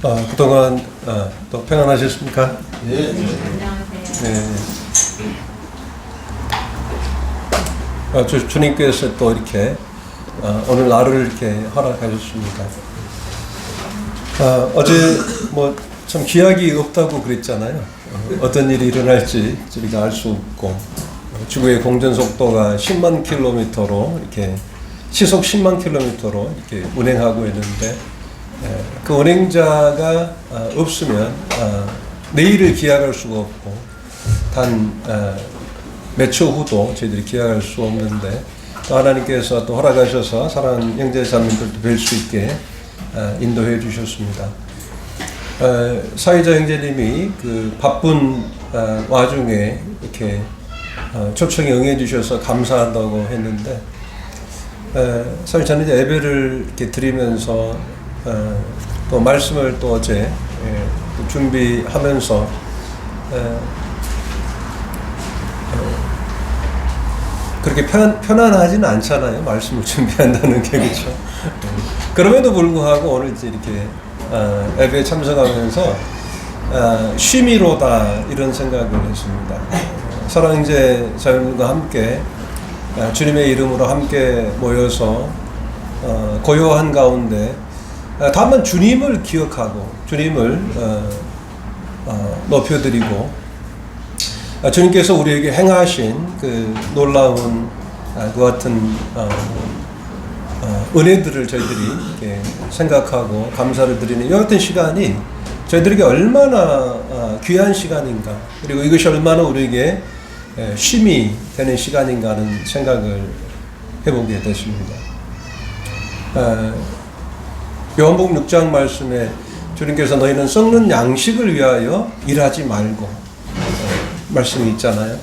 그동안 또 평안하셨습니까? 네. 안녕하세요. 네. 주님께서 또 이렇게 오늘 날을 이렇게 허락하셨습니다. 어제 뭐 참 기약이 없다고 그랬잖아요. 어떤 일이 일어날지 우리가 알 수 없고 지구의 공전 속도가 10만 킬로미터로 이렇게 시속 10만 킬로미터로 이렇게 운행하고 있는데 그 운행자가 없으면 내일을 기약할 수가 없고 단 몇 초 후도 저희들이 기약할 수 없는데 또 하나님께서 또 허락하셔서 사랑하는 형제 자매들도 뵐 수 있게 인도해 주셨습니다. 사회자 형제님이 그 바쁜 와중에 이렇게 초청에 응해 주셔서 감사한다고 했는데 사실 저는 이제 예배를 이렇게 드리면서 또 말씀을 또 어제 준비하면서 그렇게 편안하지는 않잖아요. 말씀을 준비한다는 게 그렇죠. 그럼에도 불구하고 오늘 이제 이렇게 예배에 참석하면서 쉼이로다 이런 생각을 했습니다. 사랑 형제 자매들과 함께 주님의 이름으로 함께 모여서 고요한 가운데 다만 주님을 기억하고 주님을 높여드리고 주님께서 우리에게 행하신 그 놀라운 그 같은 은혜들을 저희들이 이렇게 생각하고 감사를 드리는 이 같은 시간이 저희들에게 얼마나 귀한 시간인가, 그리고 이것이 얼마나 우리에게 쉼이 되는 시간인가 하는 생각을 해보게 됐습니다. 요한복음 6장 말씀에 주님께서 너희는 썩는 양식을 위하여 일하지 말고 말씀이 있잖아요.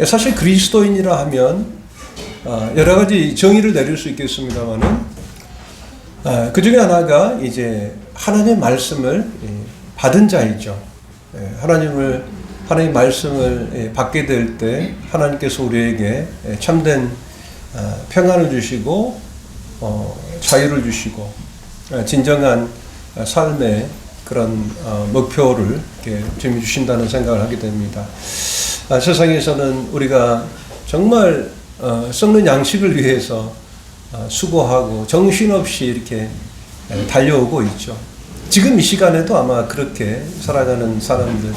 사실 그리스도인이라 하면 여러 가지 정의를 내릴 수 있겠습니다만은 그 중에 하나가 이제 하나님의 말씀을 받은 자이죠. 하나님의 말씀을 받게 될 때 하나님께서 우리에게 참된 평안을 주시고 자유를 주시고 진정한 삶의 그런 목표를 이렇게 주님이 주신다는 생각을 하게 됩니다. 세상에서는 우리가 정말 썩는 양식을 위해서 수고하고 정신없이 이렇게 달려오고 있죠. 지금 이 시간에도 아마 그렇게 살아가는 사람들,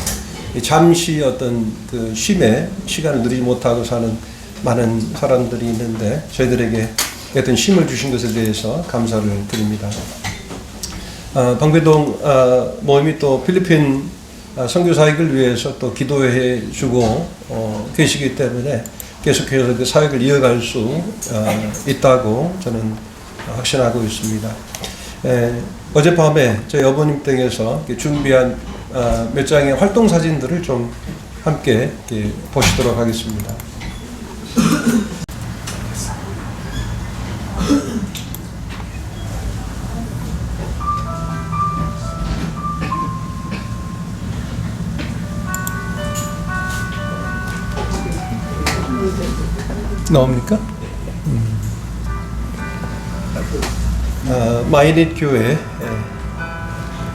잠시 어떤 그 쉼의 시간을 누리지 못하고 사는 많은 사람들이 있는데 저희들에게 어떤 쉼을 주신 것에 대해서 감사를 드립니다. 방배동 모임이 또 필리핀 선교사역을 위해서 또 기도해 주고 계시기 때문에 계속해서 그 사역을 이어갈 수 있다고 저는 확신하고 있습니다. 어젯밤에 저희 어머님 댁에서 준비한 몇 장의 활동 사진들을 좀 함께 보시도록 하겠습니다. 나옵니까? 마이닛 교회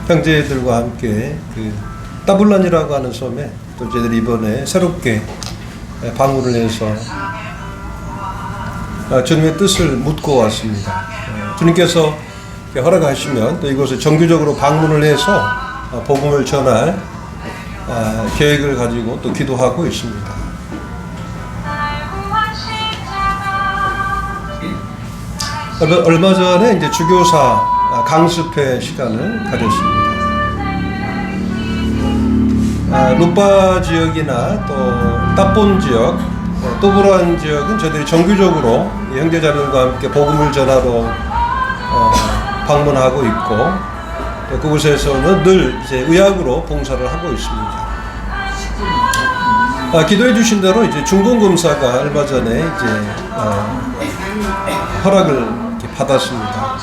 형제들과 함께 그 따블란이라고 하는 섬에 또 저희들이 이번에 새롭게 방문을 해서 주님의 뜻을 묻고 왔습니다. 주님께서 허락하시면 또 이곳을 정규적으로 방문을 해서 복음을 전할 계획을 가지고 또 기도하고 있습니다. 얼마 전에 이제 주교사 강습회 시간을 가졌습니다. 루파 지역이나 또 따본 지역, 또브란 지역은 저희들이 정규적으로 형제자매들과 함께 복음을 전하러 방문하고 있고 또 그곳에서는 늘 이제 의학으로 봉사를 하고 있습니다. 기도해 주신 대로 이제 중공검사가 얼마 전에 이제 허락을 받았습니다.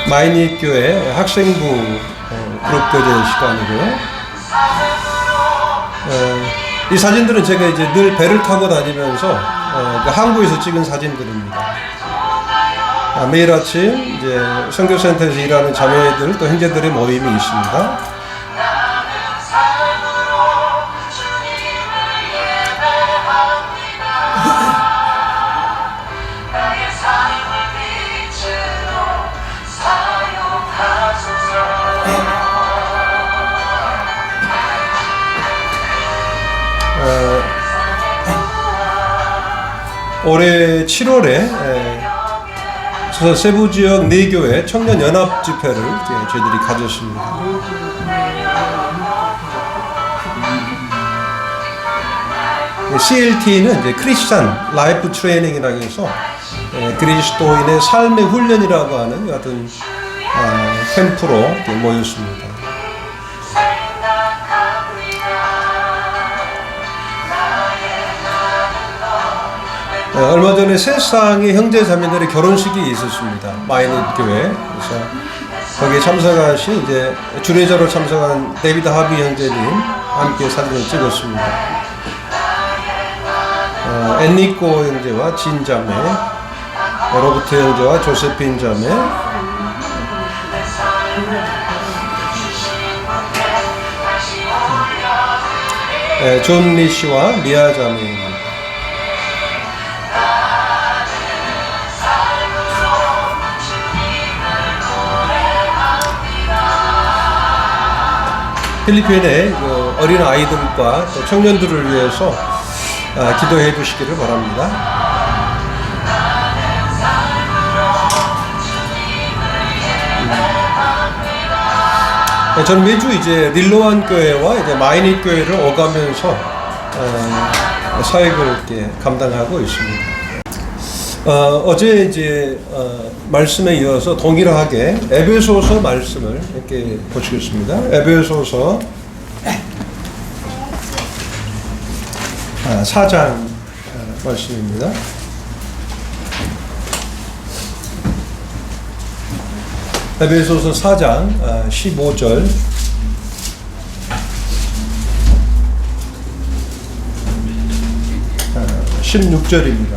마이닛 교회 학생부 그룹 교제 시간이고요. 이 사진들은 제가 이제 늘 배를 타고 다니면서 그 항구에서 찍은 사진들입니다. 매일 아침 이제 선교센터에서 일하는 자매들 또 형제들의 모임이 있습니다. 올해 7월에 세부 지역 4교회 청년 연합 집회를 저희들이 가졌습니다. CLT는 이제 크리스찬 라이프 트레이닝이라고 해서 그리스도인의 삶의 훈련이라고 하는 같은 캠프로 모였습니다. 얼마 전에 세상의 형제자매들의 결혼식이 있었습니다. 마이닛 교회. 그래서 거기에 참석하신 이제 주례자로 참석한 데이비드 하비 형제님 함께 사진을 찍었습니다. 엔니코 형제와 진 자매, 로버트 형제와 조세핀 자매, 존 리 씨와 미아 자매입니다. 필리핀의 어린 아이들과 또 청년들을 위해서 기도해 주시기를 바랍니다. 저는 매주 이제 릴로안 교회와 이제 마이닛 교회를 오가면서 사역을 이렇게 감당하고 있습니다. 어제 이제 말씀에 이어서 동일하게 에베소서 말씀을 이렇게 보시겠습니다. 에베소서 4장 말씀입니다. 에베소서 4장 15절 16절입니다.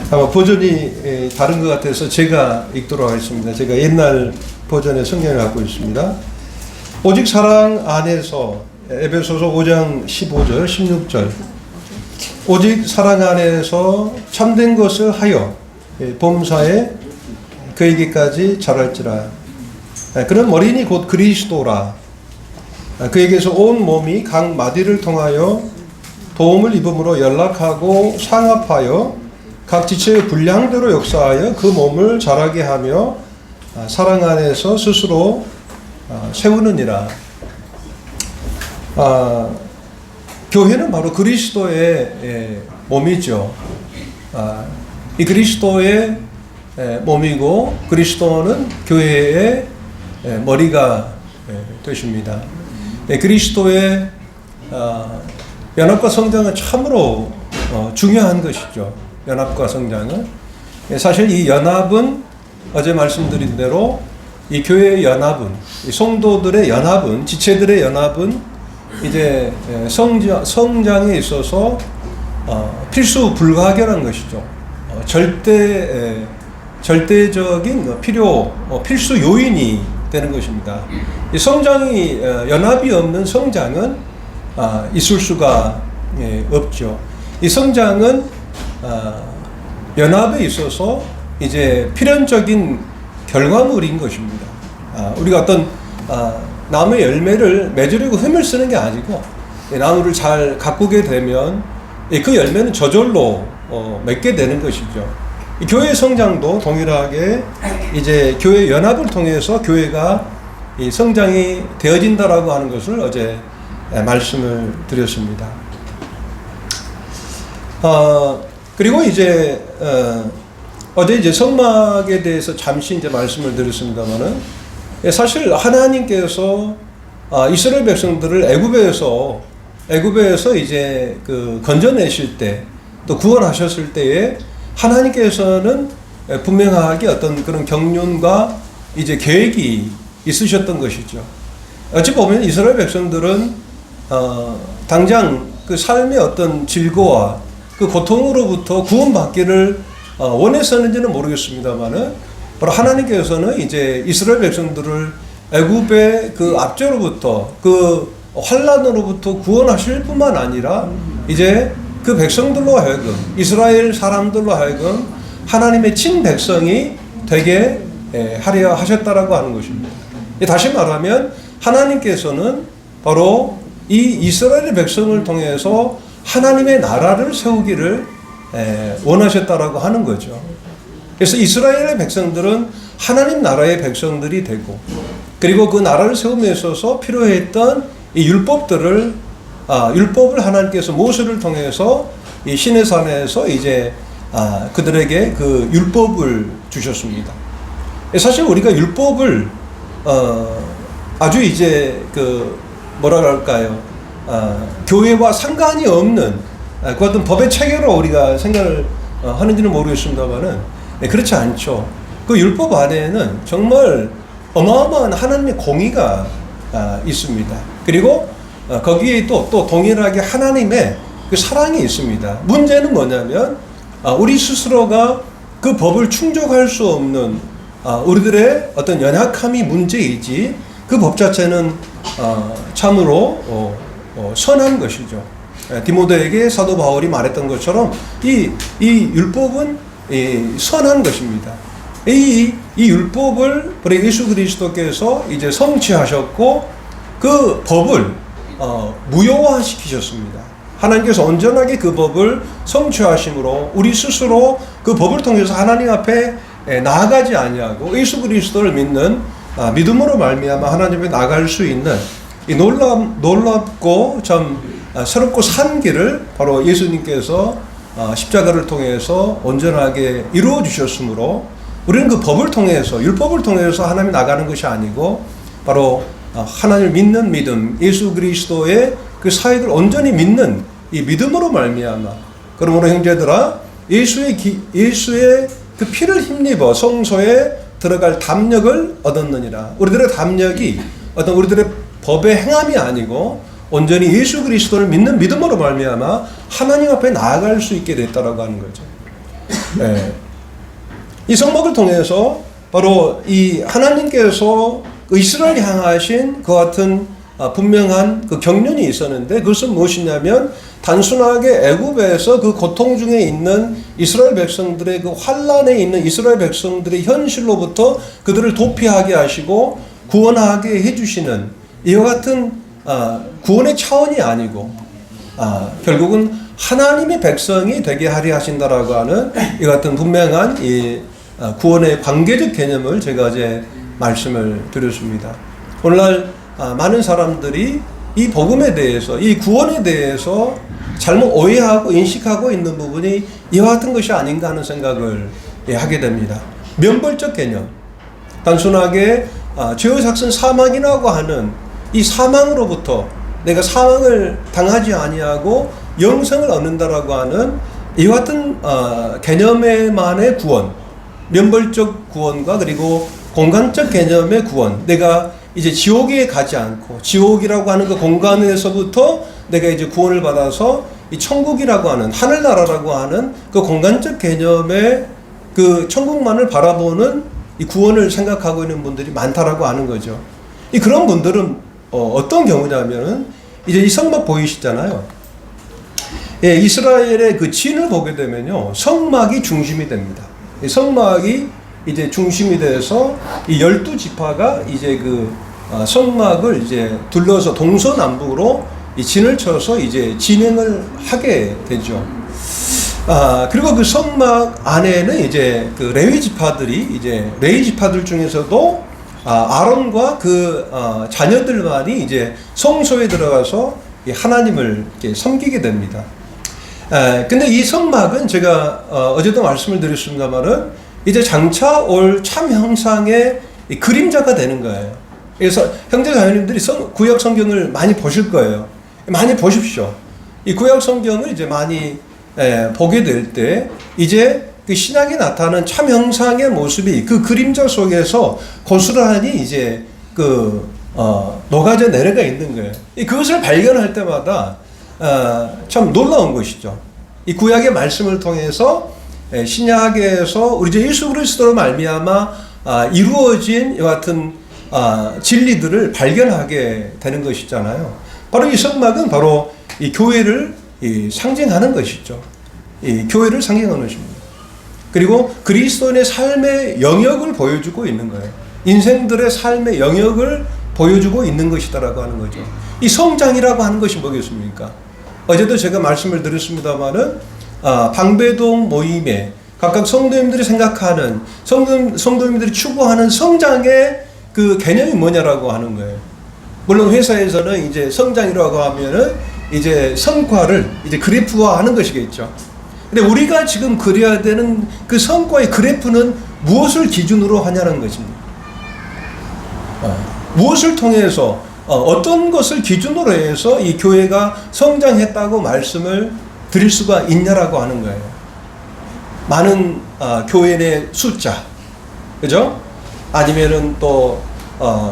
아마 버전이 다른 것 같아서 제가 읽도록 하겠습니다. 제가 옛날 버전의 성경을 갖고 있습니다. 오직 사랑 안에서, 에베소서 5장 15절 16절, 오직 사랑 안에서 참된 것을 하여 범사에 그에게까지 자랄지라. 그는 어린이 곧 그리스도라. 그에게서 온 몸이 각 마디를 통하여 도움을 입음으로 연락하고 상합하여 각 지체의 분량대로 역사하여 그 몸을 자라게 하며 사랑 안에서 스스로 세우느니라. 교회는 바로 그리스도의 몸이죠. 이 그리스도의 몸이고 그리스도는 교회의 머리가 되십니다. 그리스도의 연합과 성장은 참으로 중요한 것이죠. 연합과 성장은 사실 이 연합은 어제 말씀드린 대로 이 교회의 연합은 이 성도들의 연합은 지체들의 연합은 이제 성장에 있어서 필수 불가결한 것이죠. 절대적인 필수 요인이 되는 것입니다. 이 성장이 연합이 없는 성장은 있을 수가 없죠. 이 성장은 연합에 있어서 이제 필연적인 결과물인 것입니다. 우리가 어떤 나무의 열매를 맺으려고 힘을 쓰는 게 아니고 나무를 잘 가꾸게 되면 그 열매는 저절로 맺게 되는 것이죠. 교회의 성장도 동일하게 이제 교회 연합을 통해서 교회가 이 성장이 되어진다라고 하는 것을 어제 말씀을 드렸습니다. 그리고 이제 어제 이제 성막에 대해서 잠시 이제 말씀을 드렸습니다만은 사실 하나님께서 이스라엘 백성들을 애굽에서 이제 그 건져내실 때 또 구원하셨을 때에 하나님께서는 분명하게 어떤 그런 경륜과 이제 계획이 있으셨던 것이죠. 어찌 보면 이스라엘 백성들은 당장 그 삶의 어떤 질고와 그 고통으로부터 구원받기를 원했었는지는 모르겠습니다만은 바로 하나님께서는 이제 이스라엘 백성들을 애굽의 그 압제로부터 그 환란으로부터 구원하실 뿐만 아니라 이제 그 백성들로 하여금 이스라엘 사람들로 하여금 하나님의 친백성이 되게 하려 하셨다라고 하는 것입니다. 다시 말하면 하나님께서는 바로 이 이스라엘 백성을 통해서 하나님의 나라를 세우기를 원하셨다라고 하는 거죠. 그래서 이스라엘의 백성들은 하나님 나라의 백성들이 되고, 그리고 그 나라를 세움에 있어서 필요했던 이 율법을 하나님께서 모세를 통해서 이 시내산에서 이제 그들에게 그 율법을 주셨습니다. 사실 우리가 율법을 아주 이제 그 뭐라 그럴까요? 교회와 상관이 없는 그 어떤 법의 체계로 우리가 생각을 하는지는 모르겠습니다만은 그렇지 않죠. 그 율법 안에는 정말 어마어마한 하나님의 공의가 있습니다. 그리고 거기에 또 동일하게 하나님의 그 사랑이 있습니다. 문제는 뭐냐면 우리 스스로가 그 법을 충족할 수 없는 우리들의 어떤 연약함이 문제이지 그 법 자체는 참으로 선한 것이죠. 디모데에게 사도 바울이 말했던 것처럼 이 율법은 선한 것입니다. 이 율법을 우리 예수 그리스도께서 이제 성취하셨고 그 법을 무효화시키셨습니다. 하나님께서 온전하게 그 법을 성취하심으로 우리 스스로 그 법을 통해서 하나님 앞에 나아가지 아니하고 예수 그리스도를 믿는 믿음으로 말미암아 하나님 앞에 나아갈 수 있는 이 놀랍고 참 새롭고 산 길을 바로 예수님께서 십자가를 통해서 온전하게 이루어 주셨으므로 우리는 그 법을 통해서 율법을 통해서 하나님 나가는 것이 아니고 바로 하나님을 믿는 믿음, 예수 그리스도의 그 사역을 온전히 믿는 이 믿음으로 말미암아 그러므로 형제들아 예수의 그 피를 힘입어 성소에 들어갈 담력을 얻었느니라. 우리들의 담력이 어떤 우리들의 법의 행함이 아니고 온전히 예수 그리스도를 믿는 믿음으로 말미암아 하나님 앞에 나아갈 수 있게 됐다라고 하는 거죠. 네. 이 성막을 통해서 바로 이 하나님께서 이스라엘 향하신 그 같은 분명한 그 경륜이 있었는데 그것은 무엇이냐면 단순하게 애굽에서 그 고통 중에 있는 이스라엘 백성들의 그 환란에 있는 이스라엘 백성들의 현실로부터 그들을 도피하게 하시고 구원하게 해주시는 이와 같은 구원의 차원이 아니고 결국은 하나님의 백성이 되게 하려 하신다라고 하는 이 같은 분명한 이 구원의 관계적 개념을 제가 어제 말씀을 드렸습니다. 오늘날 많은 사람들이 이 복음에 대해서 이 구원에 대해서 잘못 오해하고 인식하고 있는 부분이 이와 같은 것이 아닌가 하는 생각을 하게 됩니다. 면벌적 개념, 단순하게 죄의 삭슨 사망이라고 하는 이 사망으로부터 내가 사망을 당하지 아니하고 영생을 얻는다라고 하는 이와 같은 개념에만의 구원, 면벌적 구원과 그리고 공간적 개념의 구원, 내가 이제 지옥에 가지 않고 지옥이라고 하는 그 공간에서부터 내가 이제 구원을 받아서 이 천국이라고 하는 하늘나라라고 하는 그 공간적 개념의 그 천국만을 바라보는 이 구원을 생각하고 있는 분들이 많다라고 하는 거죠. 이 그런 분들은 어떤 경우냐면은 이제 이 성막 보이시잖아요. 예, 이스라엘의 그 진을 보게 되면요, 성막이 중심이 됩니다. 이 성막이 이제 중심이 돼서 이 12지파가 이제 그 성막을 이제 둘러서 동서남북으로 이 진을 쳐서 이제 진행을 하게 되죠. 그리고 그 성막 안에는 이제 그 레위 지파들 중에서도 아론과 그 자녀들만이 이제 성소에 들어가서 하나님을 이렇게 섬기게 됩니다. 근데 이 성막은 제가 어제도 말씀을 드렸습니다만은 이제 장차 올 참 형상의 그림자가 되는 거예요. 그래서 형제 자매님들이 구약 성경을 많이 보실 거예요. 많이 보십시오. 이 구약 성경을 이제 많이 보게 될 때 이제 그 신약에 나타나는 참 형상의 모습이 그 그림자 속에서 고스란히 이제 그 녹아져 내려가 있는 거예요. 그것을 발견할 때마다 참 놀라운 것이죠. 이 구약의 말씀을 통해서 신약에서 우리 주 예수 그리스도로 말미암아 이루어진 이 같은 진리들을 발견하게 되는 것이잖아요. 바로 이 성막은 바로 이 교회를 상징하는 것이죠. 이 교회를 상징하는 것입니다. 그리고 그리스도인의 삶의 영역을 보여주고 있는 거예요. 인생들의 삶의 영역을 보여주고 있는 것이다라고 하는 거죠. 이 성장이라고 하는 것이 뭐겠습니까? 어제도 제가 말씀을 드렸습니다마는 방배동 모임에 각각 성도님들이 생각하는 성도님들이 추구하는 성장의 그 개념이 뭐냐라고 하는 거예요. 물론 회사에서는 이제 성장이라고 하면은 이제 성과를 이제 그래프화하는 것이겠죠. 근데 우리가 지금 그려야 되는 그 성과의 그래프는 무엇을 기준으로 하냐는 것입니다. 무엇을 통해서 어떤 것을 기준으로 해서 이 교회가 성장했다고 말씀을 드릴 수가 있냐라고 하는 거예요. 많은 교회 내 숫자, 그죠? 아니면은 또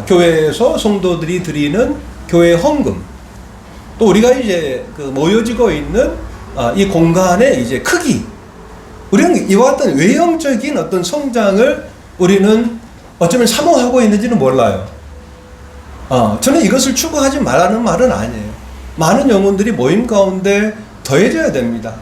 교회에서 성도들이 드리는 교회 헌금, 또 우리가 이제 그 모여지고 있는 이 공간의 이제 크기, 우리는 이와 같은 외형적인 어떤 성장을 우리는 어쩌면 사모하고 있는지는 몰라요. 저는 이것을 추구하지 말라는 말은 아니에요. 많은 영혼들이 모임 가운데 더해져야 됩니다.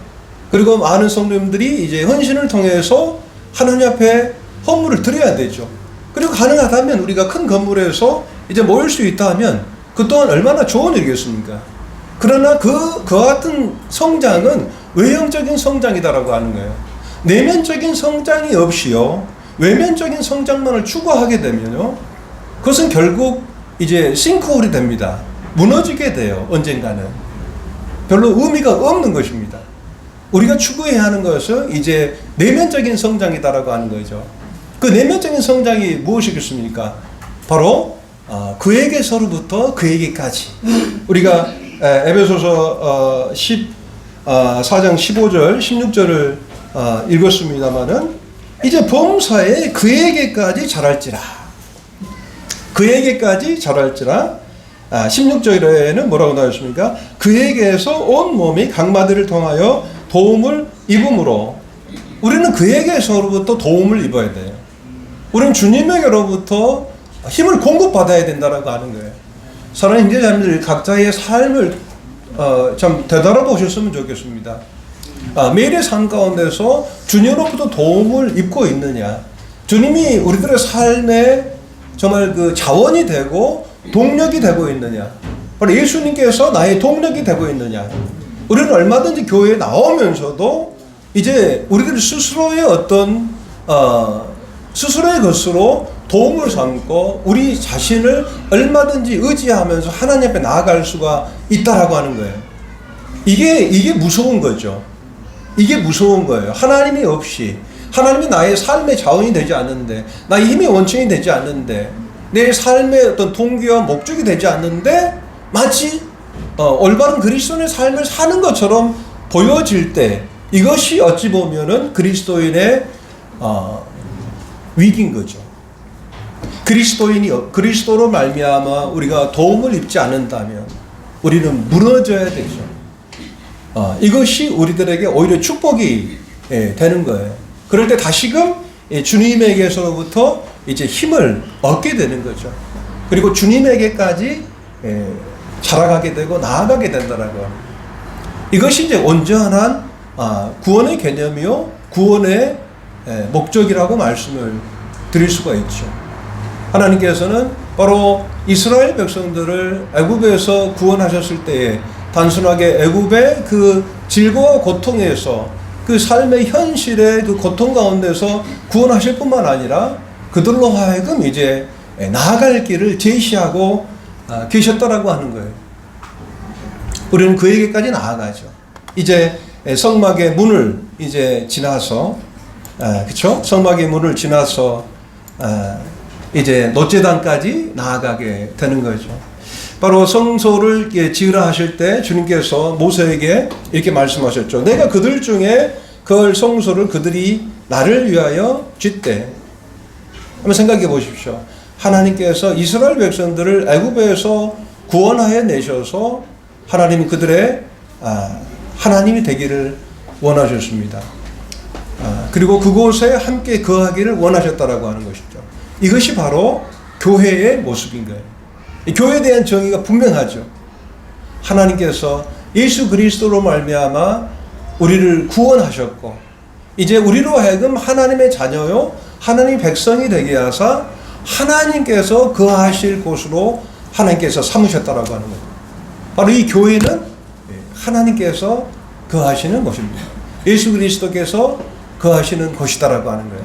그리고 많은 성도님들이 이제 헌신을 통해서 하나님 앞에 헌물을 드려야 되죠. 그리고 가능하다면 우리가 큰 건물에서 이제 모일 수 있다 하면 그 또한 얼마나 좋은 일이겠습니까? 그러나 그 같은 성장은 외형적인 성장이다라고 하는 거예요. 내면적인 성장이 없이요, 외면적인 성장만을 추구하게 되면요, 그것은 결국 이제 싱크홀이 됩니다. 무너지게 돼요. 언젠가는. 별로 의미가 없는 것입니다. 우리가 추구해야 하는 것은 이제 내면적인 성장이다라고 하는 거죠. 그 내면적인 성장이 무엇이겠습니까? 바로 그에게서로부터 그에게까지. 우리가 에베소서 4장 15절 16절을 읽었습니다마는 이제 범사에 그에게까지 자랄지라. 그에게까지 자랄지라. 16절에는 뭐라고 나왔습니까? 그에게서 온 몸이 각마디를 통하여 도움을 입음으로. 우리는 그에게서로부터 도움을 입어야 돼요. 우리는 주님에게로부터 힘을 공급받아야 된다라고 하는 거예요. 사랑하는 형제자매들, 각자의 삶을 참 되돌아보셨으면 좋겠습니다. 매일의 삶 가운데서 주님으로부터 도움을 입고 있느냐, 주님이 우리들의 삶에 정말 그 자원이 되고 동력이 되고 있느냐, 바로 예수님께서 나의 동력이 되고 있느냐. 우리는 얼마든지 교회에 나오면서도 이제 우리들 스스로의 어떤 스스로의 것으로 도움을 삼고 우리 자신을 얼마든지 의지하면서 하나님 앞에 나아갈 수가 있다라고 하는 거예요. 이게 무서운 거죠. 이게 무서운 거예요. 하나님이 없이, 하나님이 나의 삶의 자원이 되지 않는데, 나의 힘의 원천이 되지 않는데, 내 삶의 어떤 동기와 목적이 되지 않는데 마치 올바른 그리스도인의 삶을 사는 것처럼 보여질 때, 이것이 어찌 보면은 그리스도인의 위기인 거죠. 그리스도로 말미암아 우리가 도움을 입지 않는다면 우리는 무너져야 되죠. 이것이 우리들에게 오히려 축복이 되는 거예요. 그럴 때 다시금 주님에게서부터 이제 힘을 얻게 되는 거죠. 그리고 주님에게까지 자라가게 되고 나아가게 된다라고. 이것이 이제 온전한 구원의 개념이요, 구원의 목적이라고 말씀을 드릴 수가 있죠. 하나님께서는 바로 이스라엘 백성들을 애굽에서 구원하셨을 때에 단순하게 애굽의 그 질고와 고통에서, 그 삶의 현실의 그 고통 가운데서 구원하실 뿐만 아니라 그들로 하여금 이제 나아갈 길을 제시하고 계셨다라고 하는 거예요. 우리는 그에게까지 나아가죠. 이제 성막의 문을 이제 지나서, 그렇죠? 성막의 문을 지나서 이제 노제단까지 나아가게 되는 거죠. 바로 성소를 지으라 하실 때 주님께서 모세에게 이렇게 말씀하셨죠. 내가 그들 중에 그 성소를 그들이 나를 위하여 짓되. 한번 생각해 보십시오. 하나님께서 이스라엘 백성들을 애굽에서 구원하여 내셔서 하나님이 그들의 하나님이 되기를 원하셨습니다. 그리고 그곳에 함께 거하기를 원하셨다라고 하는 것이죠. 이것이 바로 교회의 모습인 거예요. 교회에 대한 정의가 분명하죠. 하나님께서 예수 그리스도로 말미암아 우리를 구원하셨고 이제 우리로 하여금 하나님의 자녀요 하나님의 백성이 되게 하사 하나님께서 거하실 곳으로 하나님께서 삼으셨다라고 하는 거예요. 바로 이 교회는 하나님께서 거하시는 곳입니다. 예수 그리스도께서 거하시는 곳이다라고 하는 거예요.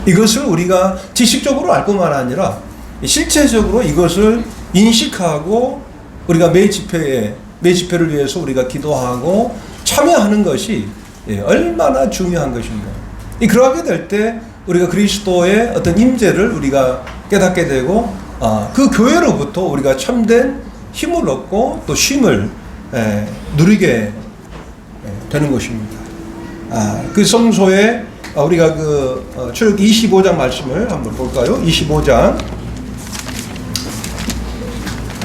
이것을 우리가 지식적으로 알 뿐만 아니라 실체적으로 이것을 인식하고 우리가 매 집회를 위해서 우리가 기도하고 참여하는 것이 얼마나 중요한 것인가. 그러하게 될 때 우리가 그리스도의 어떤 임재를 우리가 깨닫게 되고 그 교회로부터 우리가 참된 힘을 얻고 또 쉼을 누리게 되는 것입니다. 그 성소에 우리가 그 출애굽기 25장 말씀을 한번 볼까요? 25장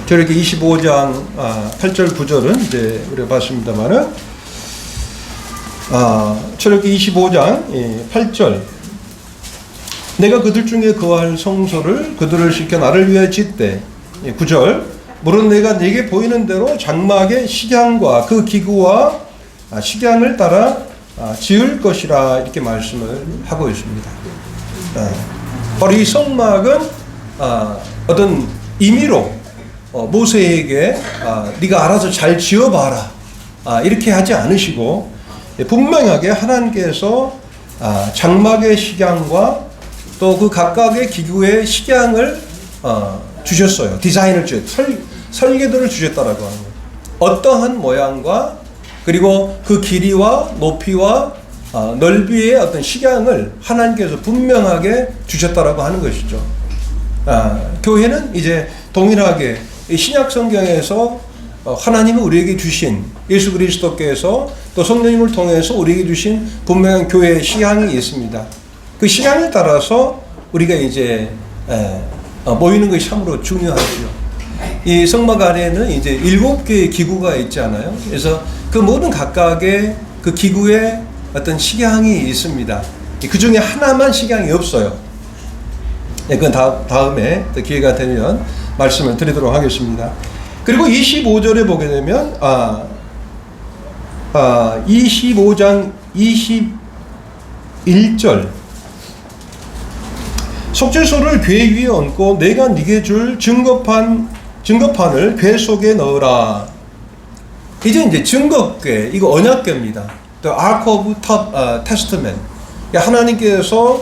출애굽기 25장 8절 9절은 이제 우리가 봤습니다만은 출애굽기 25장 8절 내가 그들 중에 거할 성소를 그들을 시켜 나를 위하여 짓되 9절 물은 내가 네게 보이는 대로 장막의 식양과 그 기구와 식양을 따라 지을 것이라 이렇게 말씀을 하고 있습니다. 바로 이 성막은 어떤 임의로 모세에게 네가 알아서 잘 지어봐라 이렇게 하지 않으시고 분명하게 하나님께서 장막의 식양과 또 그 각각의 기구의 식양을 주셨어요. 디자인을 설계도를 주셨다라고 하는 거예요. 어떠한 모양과 그리고 그 길이와 높이와 넓이의 어떤 식양을 하나님께서 분명하게 주셨다라고 하는 것이죠. 교회는 이제 동일하게 신약 성경에서 하나님이 우리에게 주신 예수 그리스도께서 또 성령님을 통해서 우리에게 주신 분명한 교회의 식양이 있습니다. 그 식양을 따라서 우리가 이제 모이는 것이 참으로 중요하죠. 이 성막 안에는 이제 7개의 기구가 있잖아요. 그래서 그 모든 각각의 그 기구에 어떤 식양이 있습니다. 그 중에 하나만 식양이 없어요. 그건 다음에 기회가 되면 말씀을 드리도록 하겠습니다. 그리고 25절에 보게 되면 25장 21절 속죄소를 궤 위에 얹고 내가 네게 줄 증거판을 궤 속에 넣으라. 이제 증거궤, 이거 언약궤입니다. The Ark of Testament. 하나님께서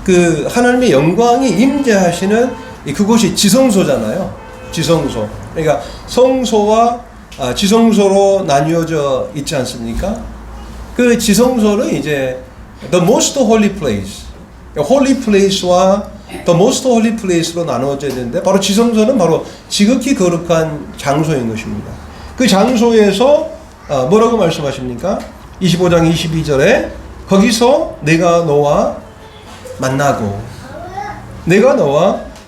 그 하나님의 영광이 임재하시는 그곳이 지성소잖아요. 지성소. 그러니까 성소와 지성소로 나뉘어져 있지 않습니까? 그 지성소는 이제 The Most Holy Place, Holy Place와 The Most Holy Place로 나누어져 있는데 바로 지성소는 바로 지극히 거룩한 장소인 것입니다. 그 장소에서 뭐라고 말씀하십니까? 25장 22절에 거기서 내가 너와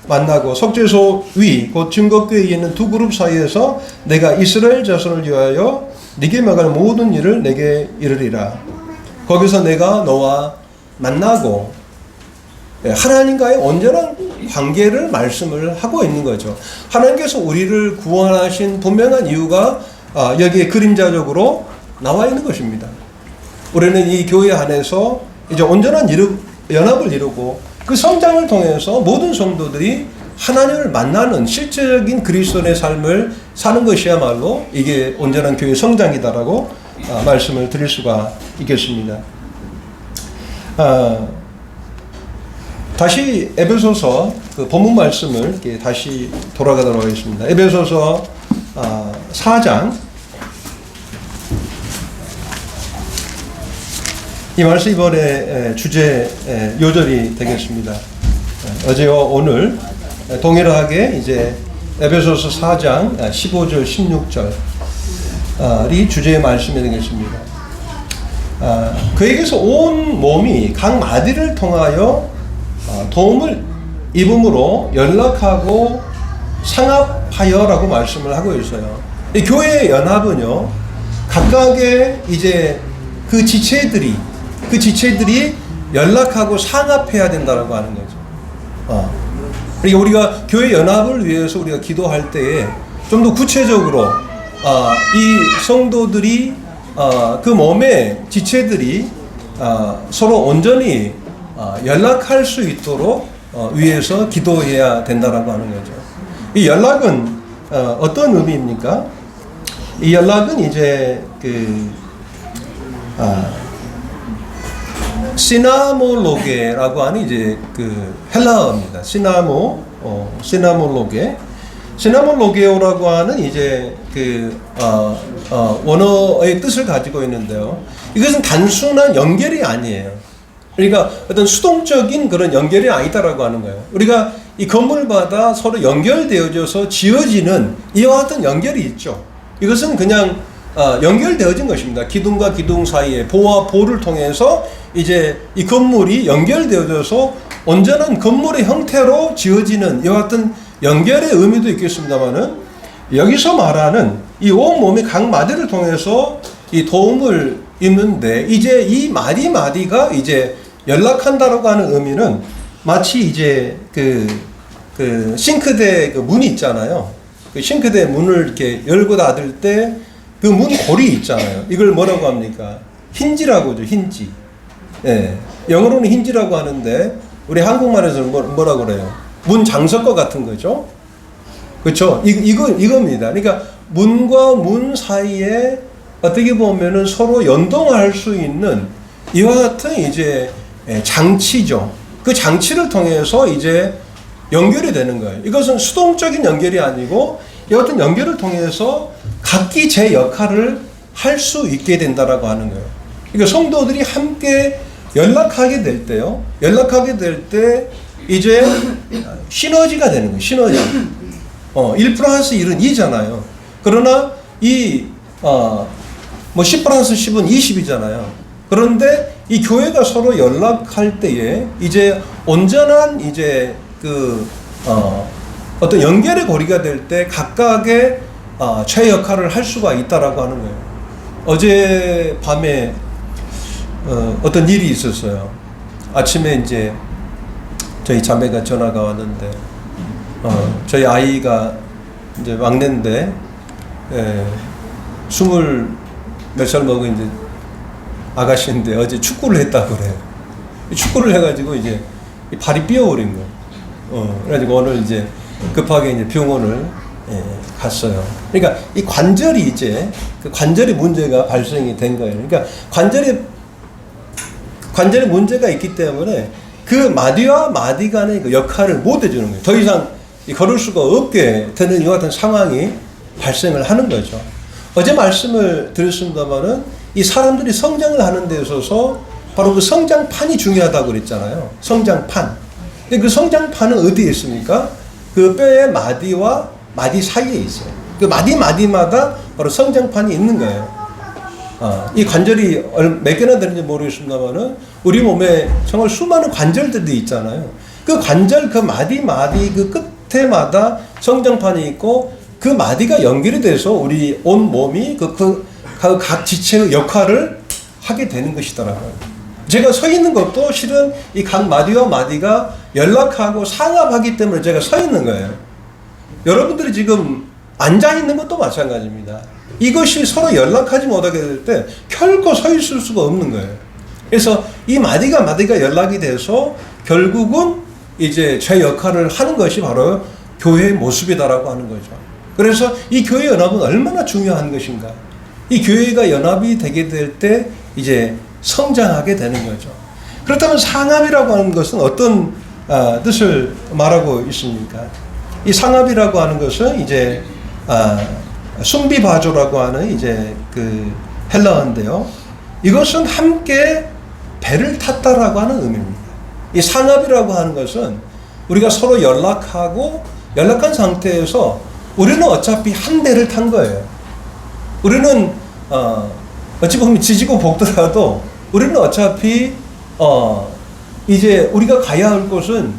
만나고 속죄소 위 곧 증거궤에 있는 두 그룹 사이에서 내가 이스라엘 자손을 위하여 네게 명할 모든 일을 내게 이르리라. 거기서 내가 너와 만나고 하나님과의 온전한 관계를 말씀을 하고 있는 거죠. 하나님께서 우리를 구원하신 분명한 이유가 여기에 그림자적으로 나와 있는 것입니다. 우리는 이 교회 안에서 이제 온전한 연합을 이루고 그 성장을 통해서 모든 성도들이 하나님을 만나는 실제적인 그리스도인의 삶을 사는 것이야말로 이게 온전한 교회 성장이다라고 말씀을 드릴 수가 있겠습니다. 다시 에베소서 그 본문 말씀을 이렇게 다시 돌아가도록 하겠습니다. 에베소서 4장 이 말씀 이번에 주제 요절이 되겠습니다. 어제와 오늘 동일하게 이제 에베소서 4장 15절 16절이 주제의 말씀이 되겠습니다. 그에게서 온 몸이 각 마디를 통하여 도움을 입음으로 연락하고 상합하여라고 말씀을 하고 있어요. 이 교회의 연합은요, 각각의 이제 그 지체들이 연락하고 상합해야 된다라고 하는 거죠. 그러니까 우리가 교회 연합을 위해서 우리가 기도할 때에 좀 더 구체적으로 이 성도들이 그 몸의 지체들이 서로 온전히 연락할 수 있도록 위해서 기도해야 된다라고 하는 거죠. 이 연락은 어떤 의미입니까? 이 연락은 이제 시나몰로게라고 하는 이제 그 헬라어입니다. 시나몰로게오라고 하는 이제 그 원어의 뜻을 가지고 있는데요. 이것은 단순한 연결이 아니에요. 그러니까 어떤 수동적인 그런 연결이 아니다라고 하는 거예요. 우리가 이 건물마다 서로 연결되어져서 지어지는 이와 같은 연결이 있죠. 이것은 그냥 연결되어진 것입니다. 기둥과 기둥 사이에 보와 보를 통해서 이제 이 건물이 연결되어져서 온전한 건물의 형태로 지어지는 이와 같은 연결의 의미도 있겠습니다만은, 여기서 말하는 이 온몸의 각 마디를 통해서 이 도움을 입는데, 이제 이 마디가 이제 연락한다라고 하는 의미는 마치 이제 그 싱크대 그 문이 있잖아요. 그 싱크대 문을 이렇게 열고 닫을 때 그 문 고리 있잖아요. 이걸 뭐라고 합니까? 힌지라고 하죠. 힌지. 예. 영어로는 힌지라고 하는데 우리 한국말에서는 뭐라고 그래요? 문 장석과 같은 거죠. 그렇죠? 이겁니다. 그러니까 문과 문 사이에 어떻게 보면은 서로 연동할 수 있는 이와 같은 이제 장치죠. 그 장치를 통해서 이제 연결이 되는 거예요. 이것은 수동적인 연결이 아니고 이 같은 연결을 통해서 각기 제 역할을 할 수 있게 된다라고 하는 거예요. 그러니까 성도들이 함께 연락하게 될 때요. 연락하게 될 때 이제 시너지가 되는 거예요. 시너지. 1 플러스 1은 2잖아요. 그러나 이 10 플러스 10은 20이잖아요. 그런데 이 교회가 서로 연락할 때에 이제 온전한 이제 어떤 연결의 고리가 될 때 각각의 제 역할을 할 수가 있다라고 하는 거예요. 어제 밤에 어떤 일이 있었어요. 아침에 이제 저희 자매가 전화가 왔는데 저희 아이가 이제 막내인데 20몇 살 먹은 이제 아가씨인데 어제 축구를 했다고 그래요. 축구를 해가지고 이제 발이 삐어버린 거예요. 그래가지고 오늘 이제 급하게 이제 병원을 갔어요. 그러니까 이 관절이 이제 그 관절의 문제가 발생이 된 거예요. 그러니까 관절에 문제가 있기 때문에 그 마디와 마디 간의 그 역할을 못 해주는 거예요. 더 이상 걸을 수가 없게 되는 이와 같은 상황이 발생을 하는 거죠. 어제 말씀을 드렸습니다만은 이 사람들이 성장을 하는 데 있어서 바로 그 성장판이 중요하다고 그랬잖아요. 성장판. 근데 그 성장판은 어디에 있습니까? 그 뼈의 마디와 마디 사이에 있어요. 그 마디마다 바로 성장판이 있는 거예요. 이 관절이 몇 개나 되는지 모르겠습니다만은 우리 몸에 정말 수많은 관절들이 있잖아요. 그 관절 그 마디 그 끝에마다 성장판이 있고 그 마디가 연결이 돼서 우리 온 몸이 각 지체의 역할을 하게 되는 것이더라고요. 제가 서 있는 것도 실은 이 각 마디와 마디가 연락하고 상합하기 때문에 제가 서 있는 거예요. 여러분들이 지금 앉아 있는 것도 마찬가지입니다. 이것이 서로 연락하지 못하게 될 때 결코 서 있을 수가 없는 거예요. 그래서 이 마디가 연락이 돼서 결국은 이제 제 역할을 하는 것이 바로 교회의 모습이다라고 하는 거죠. 그래서 이 교회 연합은 얼마나 중요한 것인가. 이 교회가 연합이 되게 될 때 이제 성장하게 되는 거죠. 그렇다면 상합이라고 하는 것은 어떤 뜻을 말하고 있습니까? 이 상합이라고 하는 것은 이제 순비바조라고 하는 이제 그 헬라어인데요. 이것은 함께 배를 탔다라고 하는 의미입니다. 이 상합이라고 하는 것은 우리가 서로 연락한 상태에서 우리는 어차피 한 배를 탄 거예요. 우리는 어찌 보면 지지고 볶더라도 우리는 어차피 이제 우리가 가야 할 곳은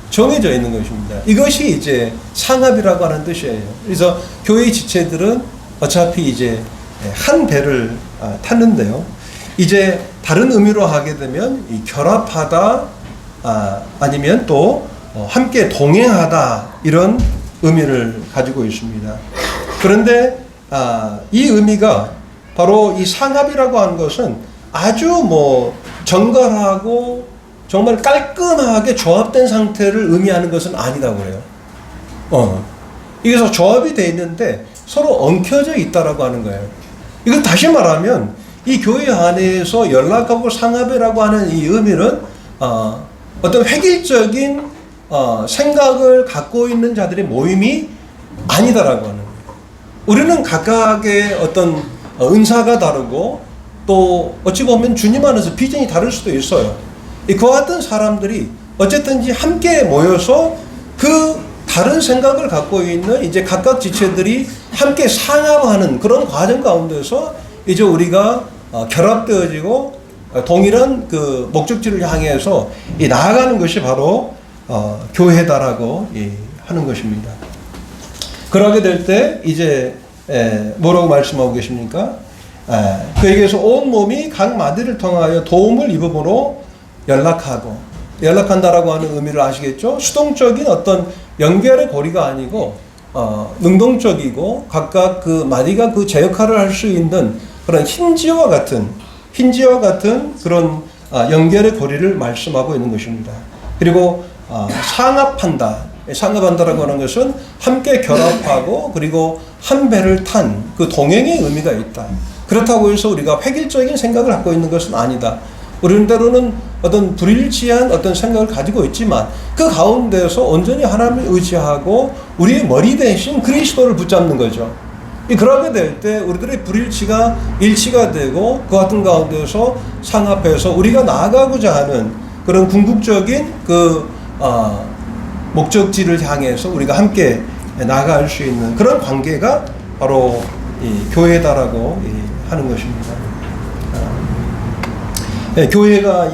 정해져 있는 것입니다. 이것이 이제 상합이라고 하는 뜻이에요. 그래서 교회 지체들은 어차피 이제 한 배를 탔는데요. 이제 다른 의미로 하게 되면 이 결합하다, 아니면 또 함께 동행하다, 이런 의미를 가지고 있습니다. 그런데 이 의미가 바로 이 상합이라고 하는 것은 아주 뭐 정갈하고 정말 깔끔하게 조합된 상태를 의미하는 것은 아니다고 해요. 이게서 조합이 되어 있는데 서로 엉켜져 있다라고 하는 거예요. 이건 다시 말하면 이 교회 안에서 연락하고 상합이라고 하는 이 의미는 어떤 획일적인 생각을 갖고 있는 자들의 모임이 아니다라고 하는 거예요. 우리는 각각의 어떤 은사가 다르고 또 어찌 보면 주님 안에서 비전이 다를 수도 있어요. 그와 같은 사람들이 어쨌든지 함께 모여서 그 다른 생각을 갖고 있는 이제 각각 지체들이 함께 상합하는 그런 과정 가운데서 이제 우리가 결합되어지고 동일한 그 목적지를 향해서 나아가는 것이 바로 교회다라고 하는 것입니다. 그러게 될 때 이제 뭐라고 말씀하고 계십니까? 그에게서 온 몸이 각 마디를 통하여 도움을 입음으로 연락한다라고 하는 의미를 아시겠죠? 수동적인 어떤 연결의 고리가 아니고 능동적이고 각각 그 마디가 그 제 역할을 할 수 있는 그런 힌지와 같은 그런 연결의 고리를 말씀하고 있는 것입니다. 그리고 상합한다라고 하는 것은 함께 결합하고 그리고 한 배를 탄 그 동행의 의미가 있다. 그렇다고 해서 우리가 획일적인 생각을 갖고 있는 것은 아니다. 우리는 때로는 어떤 불일치한 어떤 생각을 가지고 있지만 그 가운데서 온전히 하나님을 의지하고 우리의 머리 대신 그리스도를 붙잡는 거죠. 그러게 될 때 우리들의 불일치가 일치가 되고 그 같은 가운데서 상합해서 우리가 나아가고자 하는 그런 궁극적인 그 목적지를 향해서 우리가 함께 나아갈 수 있는 그런 관계가 바로 이 교회다라고 하는 것입니다. 교회가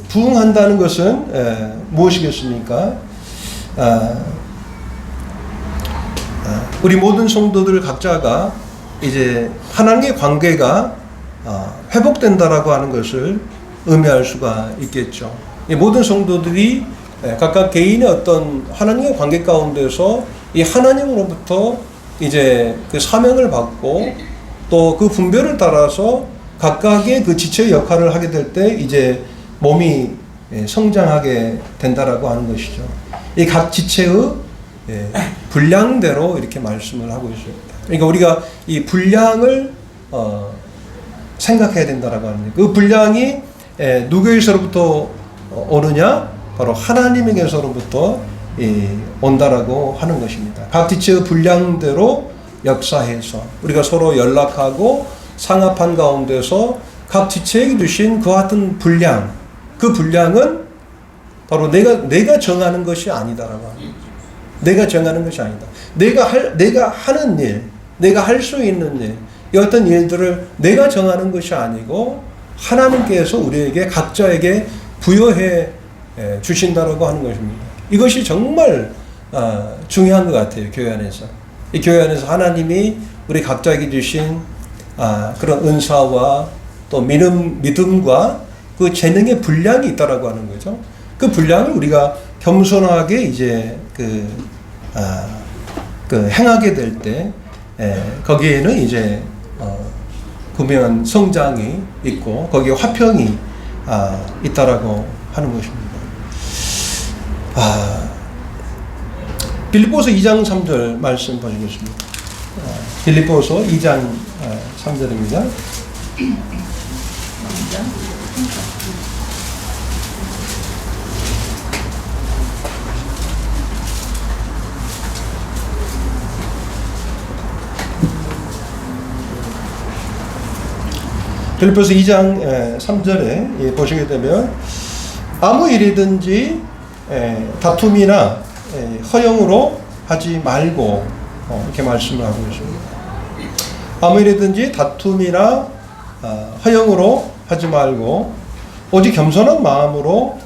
부흥한다는 것은 무엇이겠습니까? 우리 모든 성도들 각자가 이제 하나님의 관계가 회복된다라고 하는 것을 의미할 수가 있겠죠. 모든 성도들이 각각 개인의 어떤 하나님의 관계 가운데서 이 하나님으로부터 이제 그 사명을 받고 또 그 분별을 따라서 각각의 그 지체의 역할을 하게 될 때 이제 몸이 성장하게 된다라고 하는 것이죠. 이 각 지체의 분량대로 이렇게 말씀을 하고 있습니다. 그러니까 우리가 이 분량을 생각해야 된다라고 하는 거예요. 그 분량이 누구에게서부터 오느냐? 바로 하나님에게서로부터 온다라고 하는 것입니다. 각 지체의 분량대로 역사해서 우리가 서로 연락하고 상합한 가운데서 각 지체에게 주신 그 같은 분량, 그 분량은 바로 내가 정하는 것이 아니다라고 합니다. 내가 정하는 것이 아니다. 내가 하는 일, 내가 할 수 있는 일, 이 어떤 일들을 내가 정하는 것이 아니고 하나님께서 우리에게 각자에게 부여해 주신다라고 하는 것입니다. 이것이 정말 중요한 것 같아요. 교회 안에서. 이 교회 안에서 하나님이 우리 각자에게 주신 그런 은사와 또 믿음과 그 재능의 분량이 있다라고 하는 거죠. 그 분량을 우리가 겸손하게 이제 행하게 될 때 거기에는 이제 분명한 성장이 있고 거기에 화평이 있다라고 하는 것입니다. 빌립보서 2장 3절 말씀 보시겠습니다. 빌립보서 2장 3절입니다. 빌립보서 2장 3절에 보시게 되면 아무 일이든지 다툼이나 허영으로 하지 말고 이렇게 말씀을 하고 있습니다. 아무 일이든지 다툼이나 허영으로 하지 말고 오직 겸손한 마음으로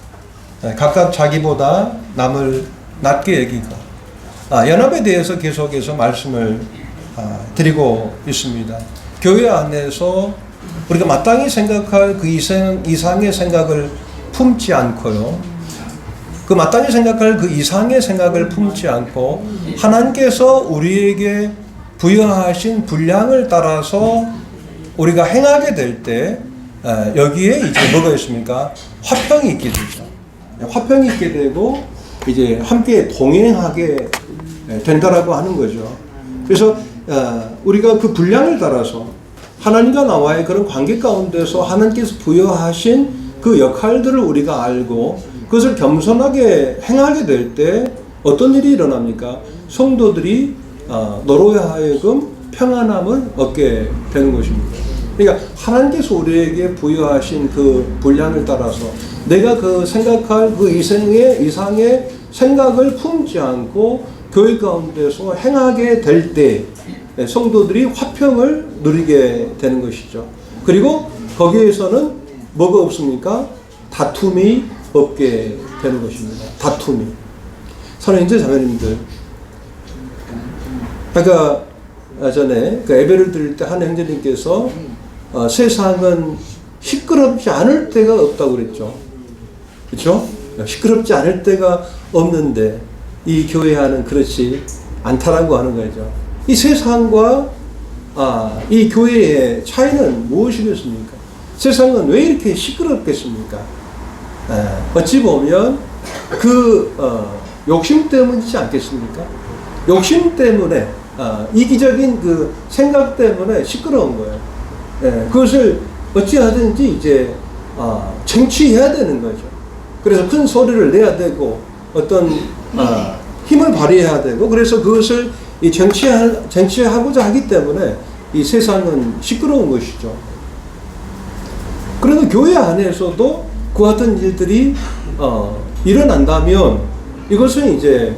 각각 자기보다 남을 낮게 여기고 연합에 대해서 계속해서 말씀을 드리고 있습니다. 교회 안에서 우리가 마땅히 생각할 그 이상의 생각을 품지 않고요. 그 마땅히 생각할 그 이상의 생각을 품지 않고 하나님께서 우리에게 부여하신 분량을 따라서 우리가 행하게 될 때 여기에 이제 뭐가 있습니까? 화평이 있게 되죠. 화평이 있게 되고 이제 함께 동행하게 된다라고 하는 거죠. 그래서 우리가 그 분량을 따라서 하나님과 나와의 그런 관계 가운데서 하나님께서 부여하신 그 역할들을 우리가 알고 그것을 겸손하게 행하게 될 때 어떤 일이 일어납니까? 성도들이 너로 하여금 평안함을 얻게 되는 것입니다. 그러니까 하나님께서 우리에게 부여하신 그 분량을 따라서 내가 그 생각할 그 이상의 생각을 품지 않고 교회 가운데서 행하게 될 때 성도들이 화평을 누리게 되는 것이죠. 그리고 거기에서는 뭐가 없습니까? 다툼이 없게 되는 것입니다. 다툼이. 사랑하는 형제 자매님들, 아까 전에 그 예배를 드릴 때 한 형제님께서 세상은 시끄럽지 않을 때가 없다고 그랬죠. 그렇죠? 시끄럽지 않을 때가 없는데 이 교회 안은 그렇지 않다라고 하는 거죠. 이 세상과 이 교회의 차이는 무엇이겠습니까? 세상은 왜 이렇게 시끄럽겠습니까? 어찌 보면 그 욕심 때문이지 않겠습니까? 욕심 때문에 이기적인 그 생각 때문에 시끄러운 거예요. 그것을 어찌하든지 이제 쟁취해야 되는 거죠. 그래서 큰 소리를 내야 되고 어떤 힘을 발휘해야 되고 그래서 그것을 쟁취하고자 하기 때문에 이 세상은 시끄러운 것이죠. 그래도 교회 안에서도 그 같은 일들이 일어난다면 이것은 이제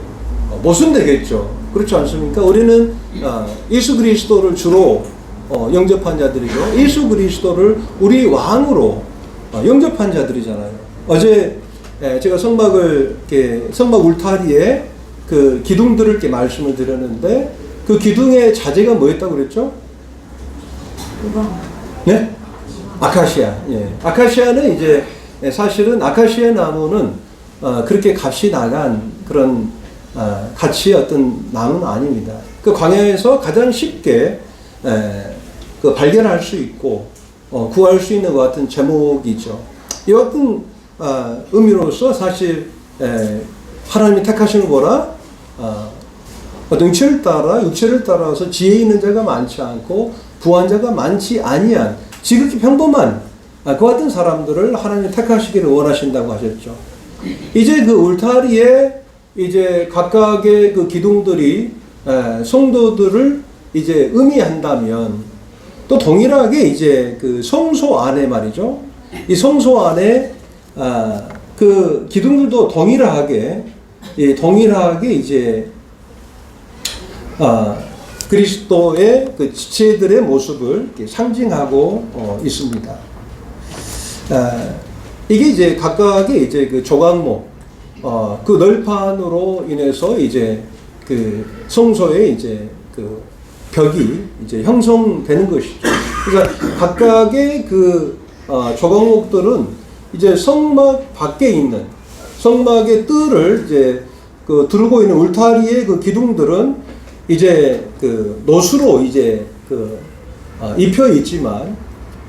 모순되겠죠. 그렇지 않습니까? 우리는 예수 그리스도를 주로 영접한 자들이고 예수 그리스도를 우리 왕으로 영접한 자들이잖아요. 어제 제가 성막 울타리에 그 기둥들을 이렇게 말씀을 드렸는데 그 기둥의 자재가 뭐였다고 그랬죠? 네? 아카시아. 예. 아카시아는 이제 사실은 아카시아 나무는 그렇게 값이 나간 그런 가치의 어떤 나무는 아닙니다. 그 광야에서 가장 쉽게 그 발견할 수 있고 구할 수 있는 것 같은 제목이죠. 이 같은 의미로서 사실 하나님이 택하시는 거라 능치를 따라 육체를 따라서 지혜 있는 자가 많지 않고 부한 자가 많지 아니한 지극히 평범한 그 같은 사람들을 하나님이 택하시기를 원하신다고 하셨죠. 이제 그 울타리에 이제 각각의 그 기둥들이 성도들을 이제 의미한다면 또 동일하게 이제 그 성소 안에 말이죠. 이 성소 안에 그 기둥들도 동일하게 이제 그리스도의 그 지체들의 모습을 상징하고 있습니다. 이게 이제 각각의 이제 그 조각목, 그 널판으로 인해서 이제 그 성소에 이제 그 벽이 이제 형성되는 것이죠. 그러니까 각각의 그 조각목들은 이제 성막 밖에 있는 성막의 뜰을 이제 그 두르고 있는 울타리의 그 기둥들은 이제 그 노수로 이제 그 입혀 있지만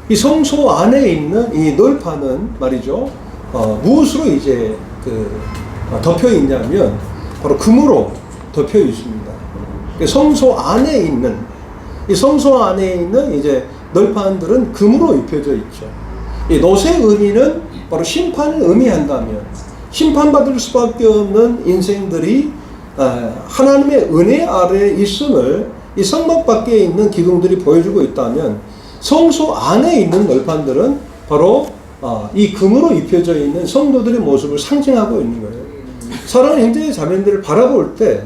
이 성소 안에 있는 이 널판은 말이죠. 무엇으로 이제 그 덮여 있냐면 바로 금으로 덮여 있습니다. 성소 안에 있는 이 성소 안에 있는 이제 널판들은 금으로 입혀져 있죠. 이 노쇠 의미는 바로 심판을 의미한다면 심판받을 수밖에 없는 인생들이 하나님의 은혜 아래 있음을 이 성막 밖에 있는 기둥들이 보여주고 있다면 성소 안에 있는 널판들은 바로 이 금으로 입혀져 있는 성도들의 모습을 상징하고 있는 거예요. 사랑하는 형제 자매들을 바라볼 때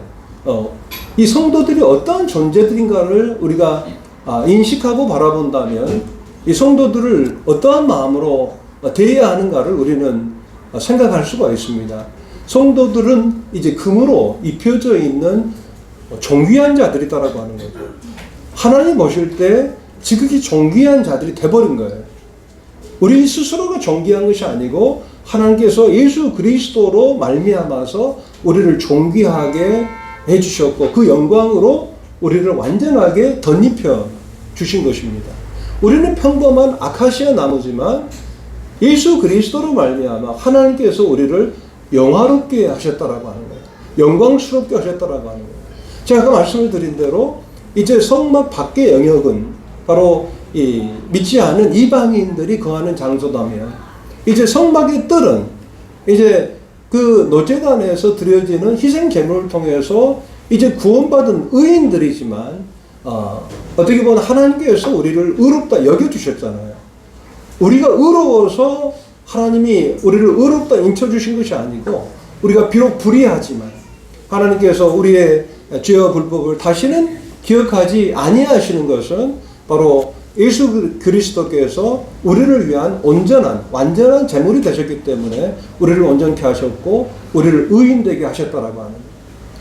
이 성도들이 어떠한 존재들인가를 우리가 인식하고 바라본다면 이 성도들을 어떠한 마음으로 대해야 하는가를 우리는 생각할 수가 있습니다. 성도들은 이제 금으로 입혀져 있는 존귀한 자들이다라고 하는 거죠. 하나님 오실 때 지극히 존귀한 자들이 돼버린 거예요. 우리 스스로가 존귀한 것이 아니고 하나님께서 예수 그리스도로 말미암아서 우리를 존귀하게 해주셨고 그 영광으로 우리를 완전하게 덧입혀 주신 것입니다. 우리는 평범한 아카시아 나무지만 예수 그리스도로 말미암아 하나님께서 우리를 영화롭게 하셨다라고 하는 거예요. 영광스럽게 하셨다라고 하는 거예요. 제가 아까 말씀을 드린 대로 이제 성막 밖의 영역은 바로 이 믿지 않은 이방인들이 거하는 장소다면 이제 성막의 뜰은 이제 그 노제단에서 드려지는 희생 제물을 통해서 이제 구원받은 의인들이지만 어떻게 보면 하나님께서 우리를 의롭다 여겨주셨잖아요. 우리가 의로워서 하나님이 우리를 의롭다 인쳐주신 것이 아니고 우리가 비록 불의하지만 하나님께서 우리의 죄와 불법을 다시는 기억하지 아니하시는 것은 바로 예수 그리스도께서 우리를 위한 온전한 완전한 제물이 되셨기 때문에 우리를 온전케 하셨고 우리를 의인되게 하셨다라고 하는 거예요.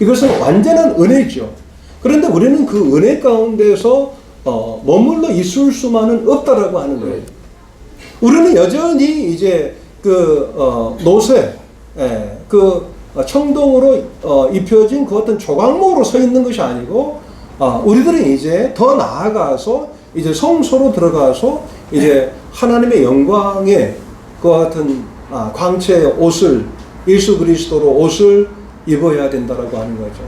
이것은 완전한 은혜죠. 그런데 우리는 그 은혜 가운데서 머물러 있을 수만은 없다라고 하는 거예요. 우리는 여전히 이제 노새, 그 청동으로 입혀진 그 어떤 조각목으로 서 있는 것이 아니고, 우리들은 이제 더 나아가서 이제 성소로 들어가서 이제 하나님의 영광의 그 같은 광채의 옷을 예수 그리스도로 옷을 입어야 된다라고 하는 거죠.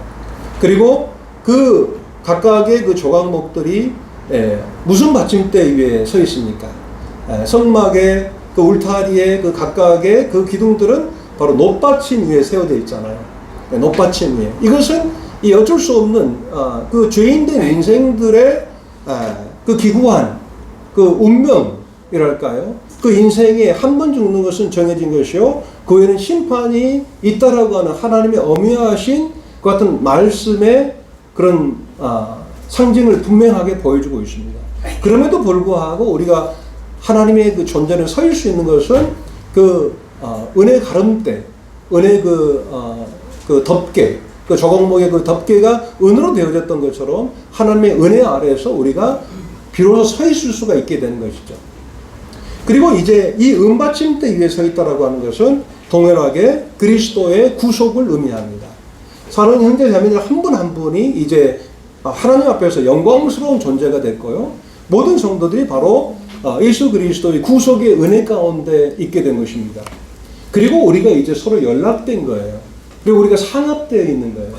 그리고 그 각각의 그 조각목들이 무슨 받침대 위에 서 있습니까? 성막의 그 울타리의 그 각각의 그 기둥들은 바로 놋받침 위에 세워져 있잖아요. 놋받침 위에. 이것은 이 어쩔 수 없는 그 죄인된 인생들의 그 기구한 그 운명이랄까요? 그 인생에 한 번 죽는 것은 정해진 것이요, 그 외에는 심판이 있다라고 하는 하나님의 엄연하신 그 같은 말씀의 그런 상징을 분명하게 보여주고 있습니다. 그럼에도 불구하고 우리가 하나님의 그 존재를 서일 수 있는 것은 그 은혜 가름대, 은혜 그 덮개, 그 조각목의 그 덮개가 은으로 되어졌던 것처럼 하나님의 은혜 아래에서 우리가 비로소 서 있을 수가 있게 되는 것이죠. 그리고 이제 이 은받침대 위에 서 있다라고 하는 것은 동일하게 그리스도의 구속을 의미합니다. 사랑하는 형제 자매들 한 분 한 분이 이제 하나님 앞에서 영광스러운 존재가 됐고요, 모든 성도들이 바로 예수 그리스도의 구속의 은혜 가운데 있게 된 것입니다. 그리고 우리가 이제 서로 연락된 거예요. 그리고 우리가 상합되어 있는 거예요.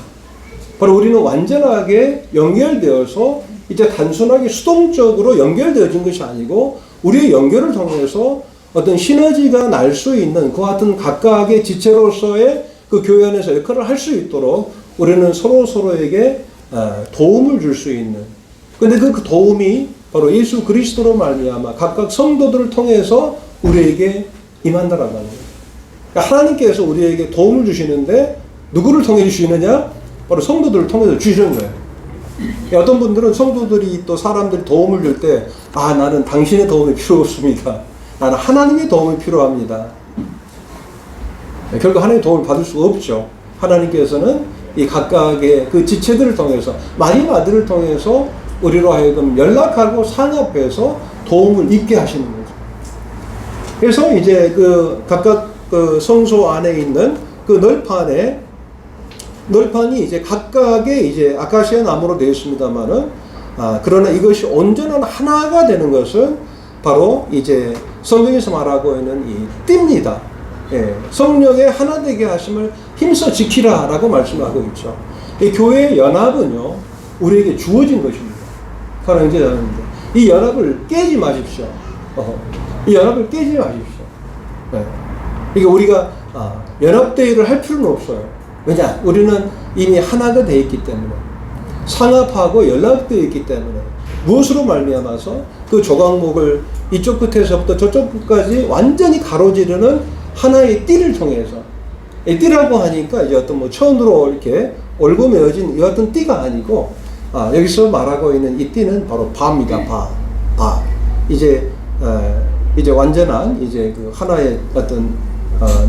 바로 우리는 완전하게 연결되어서 이제 단순하게 수동적으로 연결되어진 것이 아니고 우리의 연결을 통해서 어떤 시너지가 날 수 있는 그 같은 각각의 지체로서의 그 교회 안에서 역할을 할 수 있도록 우리는 서로에게 도움을 줄 수 있는, 근데 그 도움이 바로 예수 그리스도로 말미암아 각각 성도들을 통해서 우리에게 임한다라고 하는 거예요. 그러니까 하나님께서 우리에게 도움을 주시는데 누구를 통해 주시느냐? 바로 성도들을 통해서 주시는 거예요. 어떤 분들은 성도들이 또 사람들이 도움을 줄 때 나는 당신의 도움이 필요 없습니다. 나는 하나님의 도움이 필요합니다. 결국 하나님의 도움을 받을 수가 없죠. 하나님께서는 이 각각의 그 지체들을 통해서 마지막 아들을 통해서 우리로 하여금 연락하고 상합해서 도움을 입게 하시는 거죠. 그래서 이제 그 각각 그 성소 안에 있는 그 널판이 이제 각각의 이제 아카시아 나무로 되어 있습니다만은, 그러나 이것이 온전한 하나가 되는 것은 바로 이제 성경에서 말하고 있는 이 띠입니다. 성령의 하나 되게 하심을 힘써 지키라라고 말씀하고 있죠. 이 교회의 연합은요, 우리에게 주어진 것입니다. 사랑하는 형제자매들, 이 연합을 깨지 마십시오. 이 연합을 깨지 마십시오. 이게 우리가 연합대회를 할 필요는 없어요. 왜냐? 우리는 이미 하나가 되어 있기 때문에, 상합하고 연락되어 있기 때문에, 무엇으로 말미암아서 그 조각목을 이쪽 끝에서부터 저쪽 끝까지 완전히 가로지르는 하나의 띠를 통해서, 이 띠라고 하니까 이제 어떤 천으로 이렇게 올고매어진 이 같은 띠가 아니고, 여기서 말하고 있는 이 띠는 바로 바입니다. 바. 이제 완전한 이제 그 하나의 어떤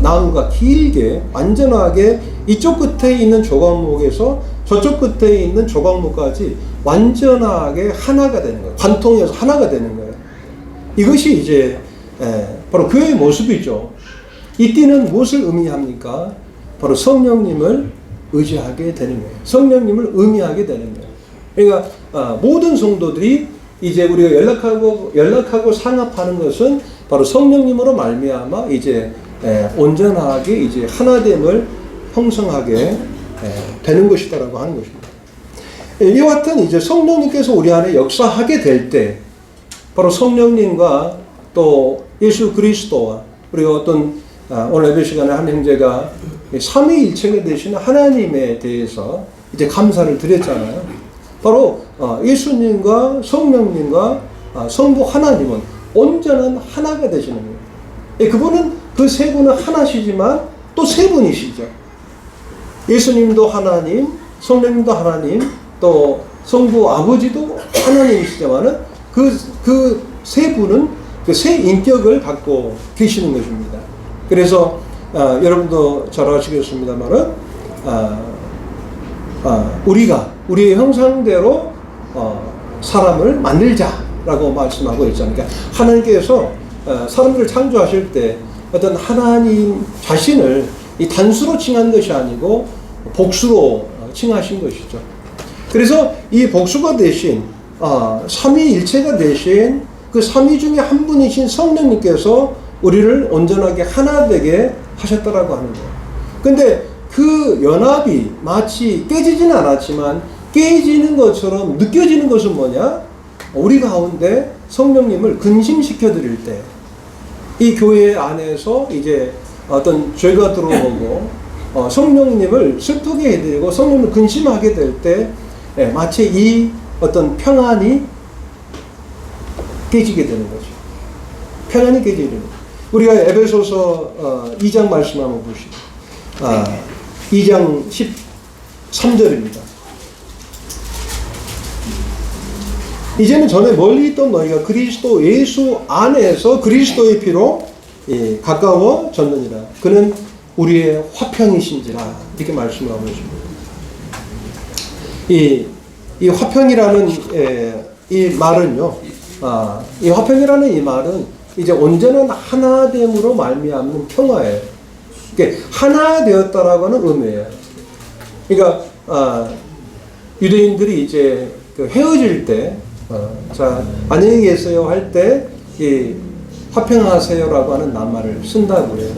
나무가 길게 완전하게 이쪽 끝에 있는 조각목에서 저쪽 끝에 있는 조각목까지 완전하게 하나가 되는 거예요. 관통해서 하나가 되는 거예요. 이것이 이제 바로 교회의 모습이죠. 이 띠는 무엇을 의미합니까? 바로 성령님을 의지하게 되는 거예요. 성령님을 의미하게 되는 거예요. 그러니까 모든 성도들이 이제 우리가 연락하고 상합하는 것은 바로 성령님으로 말미암아 이제 온전하게 이제 하나됨을 형성하게 되는 것이다라고 하는 것입니다. 이와 같은 이제 성령님께서 우리 안에 역사하게 될 때 바로 성령님과 또 예수 그리스도와 그리고 어떤 오늘 예배 시간에 한 형제가 삼위일체가 되시는 하나님에 대해서 이제 감사를 드렸잖아요. 바로 예수님과 성령님과 성부 하나님은 온전한 하나가 되시는 거예요. 그분은 그 세 분은 하나시지만 또 세 분이시죠. 예수님도 하나님, 성령님도 하나님, 또 성부 아버지도 하나님이시지만은 그 세 분은 그 세 인격을 갖고 계시는 것입니다. 그래서 여러분도 잘 아시겠습니다만은 우리가 우리의 형상대로 사람을 만들자라고 말씀하고 있잖아요. 그러니까 하나님께서 사람들을 창조하실 때 어떤 하나님 자신을 이 단수로 칭한 것이 아니고 복수로 칭하신 것이죠. 그래서 이 복수가 대신 삼위일체가 대신 그 삼위 중에 한 분이신 성령님께서 우리를 온전하게 하나 되게 하셨다라고 하는 거예요. 근데 그 연합이 마치 깨지지는 않았지만 깨지는 것처럼 느껴지는 것은 뭐냐? 우리 가운데 성령님을 근심시켜 드릴 때 이 교회 안에서 이제 어떤 죄가 들어오고 성령님을 슬프게 해드리고 성령님을 근심하게 될 때 마치 이 어떤 평안이 깨지게 되는 거죠. 평안이 깨지게 되는 거죠. 우리가 에베소서 2장 말씀 한번 보시죠. 2장 13절입니다. 이제는 전에 멀리 있던 너희가 그리스도 예수 안에서 그리스도의 피로 가까워졌느니라. 그는 우리의 화평이신지라. 이렇게 말씀하고 있습니다. 이 화평이라는 이 말은요. 이 화평이라는 이 말은 이제 온전한 하나됨으로 말미암는 평화예요. 이게 하나 되었다라고 하는 의미예요. 그러니까 유대인들이 이제 그 헤어질 때 자 안녕히 계세요 할 때 이 화평하세요라고 하는 낱말을 쓴다고 해요.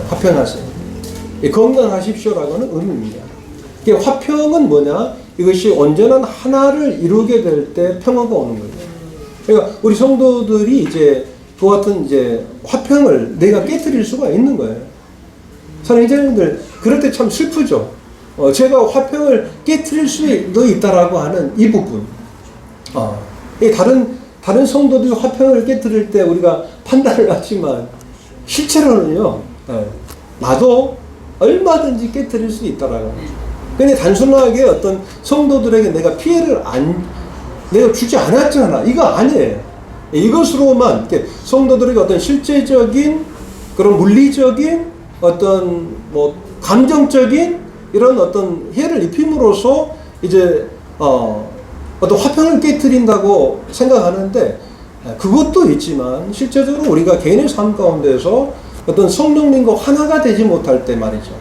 화평하세요. 건강하십시오라고 하는 의미입니다. 이게 화평은 뭐냐? 이것이 온전한 하나를 이루게 될 때 평화가 오는 거예요. 그러니까 우리 성도들이 이제 그 같은 이제 화평을 내가 깨트릴 수가 있는 거예요. 사랑하는 그럴 때 참 슬프죠. 제가 화평을 깨트릴 수도 있다라고 하는 이 부분. 다른 성도들이 화평을 깨트릴 때 우리가 판단을 하지만 실제로는요. 나도 얼마든지 깨트릴 수 있다라고. 근데 단순하게 어떤 성도들에게 내가 피해를 내가 주지 않았잖아. 이거 아니에요. 이것으로만 성도들에게 어떤 실제적인 그런 물리적인 어떤 뭐 감정적인 이런 어떤 해를 입힘으로써 이제 어떤 화평을 깨트린다고 생각하는데 그것도 있지만 실제적으로 우리가 개인의 삶 가운데서 어떤 성령님과 하나가 되지 못할 때 말이죠.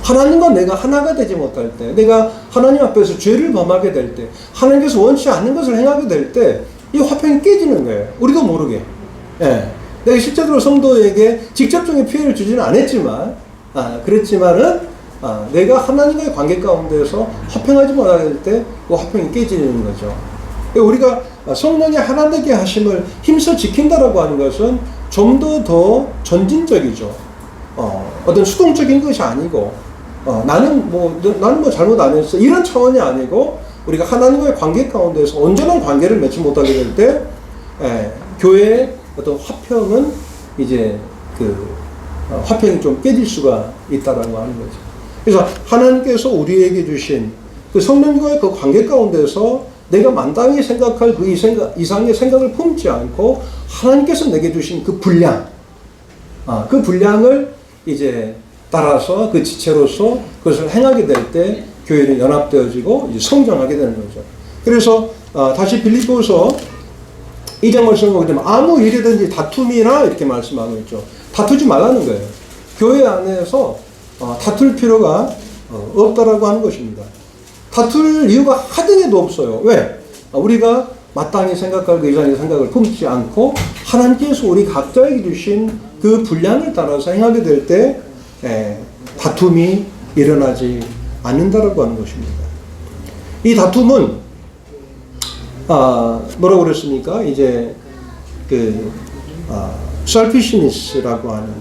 하나님과 내가 하나가 되지 못할 때, 내가 하나님 앞에서 죄를 범하게 될 때, 하나님께서 원치 않는 것을 행하게 될 때, 이 화평이 깨지는 거예요. 우리도 모르게. 내가 실제로 성도에게 직접적인 피해를 주지는 않았지만, 그랬지만은, 내가 하나님과의 관계 가운데서 화평하지 못할 때, 그 화평이 깨지는 거죠. 우리가 성령의 하나 되게 하심을 힘써 지킨다라고 하는 것은 좀 더 전진적이죠. 어떤 수동적인 것이 아니고, 나는 뭐 잘못 안 했어. 이런 차원이 아니고, 우리가 하나님과의 관계 가운데서 온전한 관계를 맺지 못하게 될 때, 교회의 어떤 화평은 이제 화평이 좀 깨질 수가 있다라고 하는 거죠. 그래서 하나님께서 우리에게 주신 그 성령과의 그 관계 가운데서 내가 마땅히 생각할 그 이상의 생각을 품지 않고 하나님께서 내게 주신 그 분량, 그 분량을 이제 따라서 그 지체로서 그것을 행하게 될 때 교회는 연합되어지고 이제 성장하게 되는 거죠. 그래서 다시 빌립보서 2장 말씀을 보게 되면 아무 일이든지 다툼이나 이렇게 말씀하고 있죠. 다투지 말라는 거예요. 교회 안에서 다툴 필요가 없다라고 하는 것입니다. 다툴 이유가 하등에도 없어요. 왜? 우리가 마땅히 생각할 그 이상의 생각을 품지 않고 하나님께서 우리 각자에게 주신 그 분량을 따라서 행하게 될 때 다툼이 일어나지 않는다라고 하는 것입니다. 이 다툼은 뭐라고 그랬습니까? 이제 그 selfishness라고 하는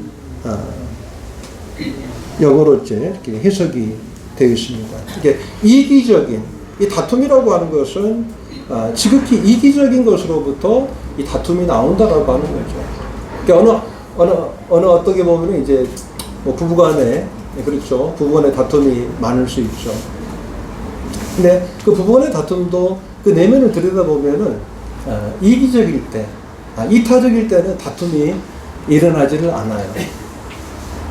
영어로 이렇게 해석이 되어 있습니다. 이게 이기적인 이 다툼이라고 하는 것은 지극히 이기적인 것으로부터 이 다툼이 나온다라고 하는 거죠. 그러니까 어느 어떻게 보면 이제 뭐 부부간에 그렇죠. 부부간의 다툼이 많을 수 있죠. 근데 그 부부간의 다툼도 그 내면을 들여다보면은 이기적일 때, 이타적일 때는 다툼이 일어나지를 않아요.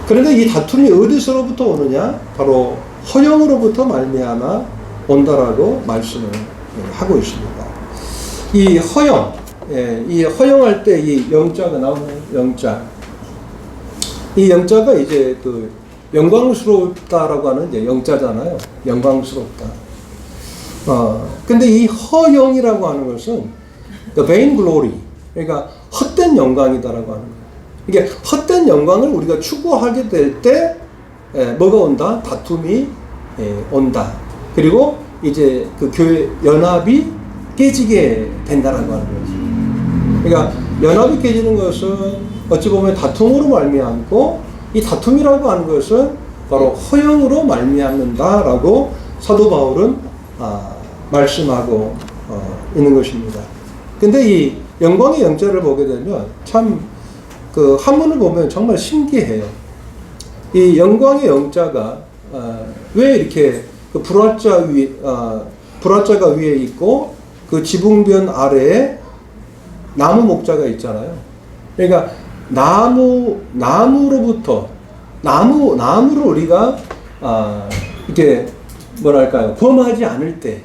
그런데 이 다툼이 어디서로부터 오느냐? 바로 허영으로부터 말미암아 온다라고 말씀을 하고 있습니다. 이 허영, 이 허영할 때 이 영자가 나오는 영자, 이 영자가 이제 그 영광스럽다라고 하는 이제 영자잖아요. 영광스럽다. 근데 이 허영이라고 하는 것은 the vain glory, 그러니까 헛된 영광이다라고 하는 거예요. 이게 헛된 영광을 우리가 추구하게 될 때 뭐가 온다? 다툼이 온다. 그리고 이제 그 교회 연합이 깨지게 된다라고 하는 거죠. 그러니까 연합이 깨지는 것은 어찌 보면 다툼으로 말미암고 이 다툼이라고 하는 것은 바로 허영으로 말미암는다라고 사도 바울은 말씀하고 있는 것입니다. 근데 이 영광의 영자를 보게 되면 참 그 한문을 보면 정말 신기해요. 이 영광의 영자가 왜 이렇게 그 불화자가 위에 있고 그 지붕변 아래에 나무 목자가 있잖아요. 그러니까 나무로부터 나무를 우리가 이렇게 뭐랄까요, 범하지 않을 때,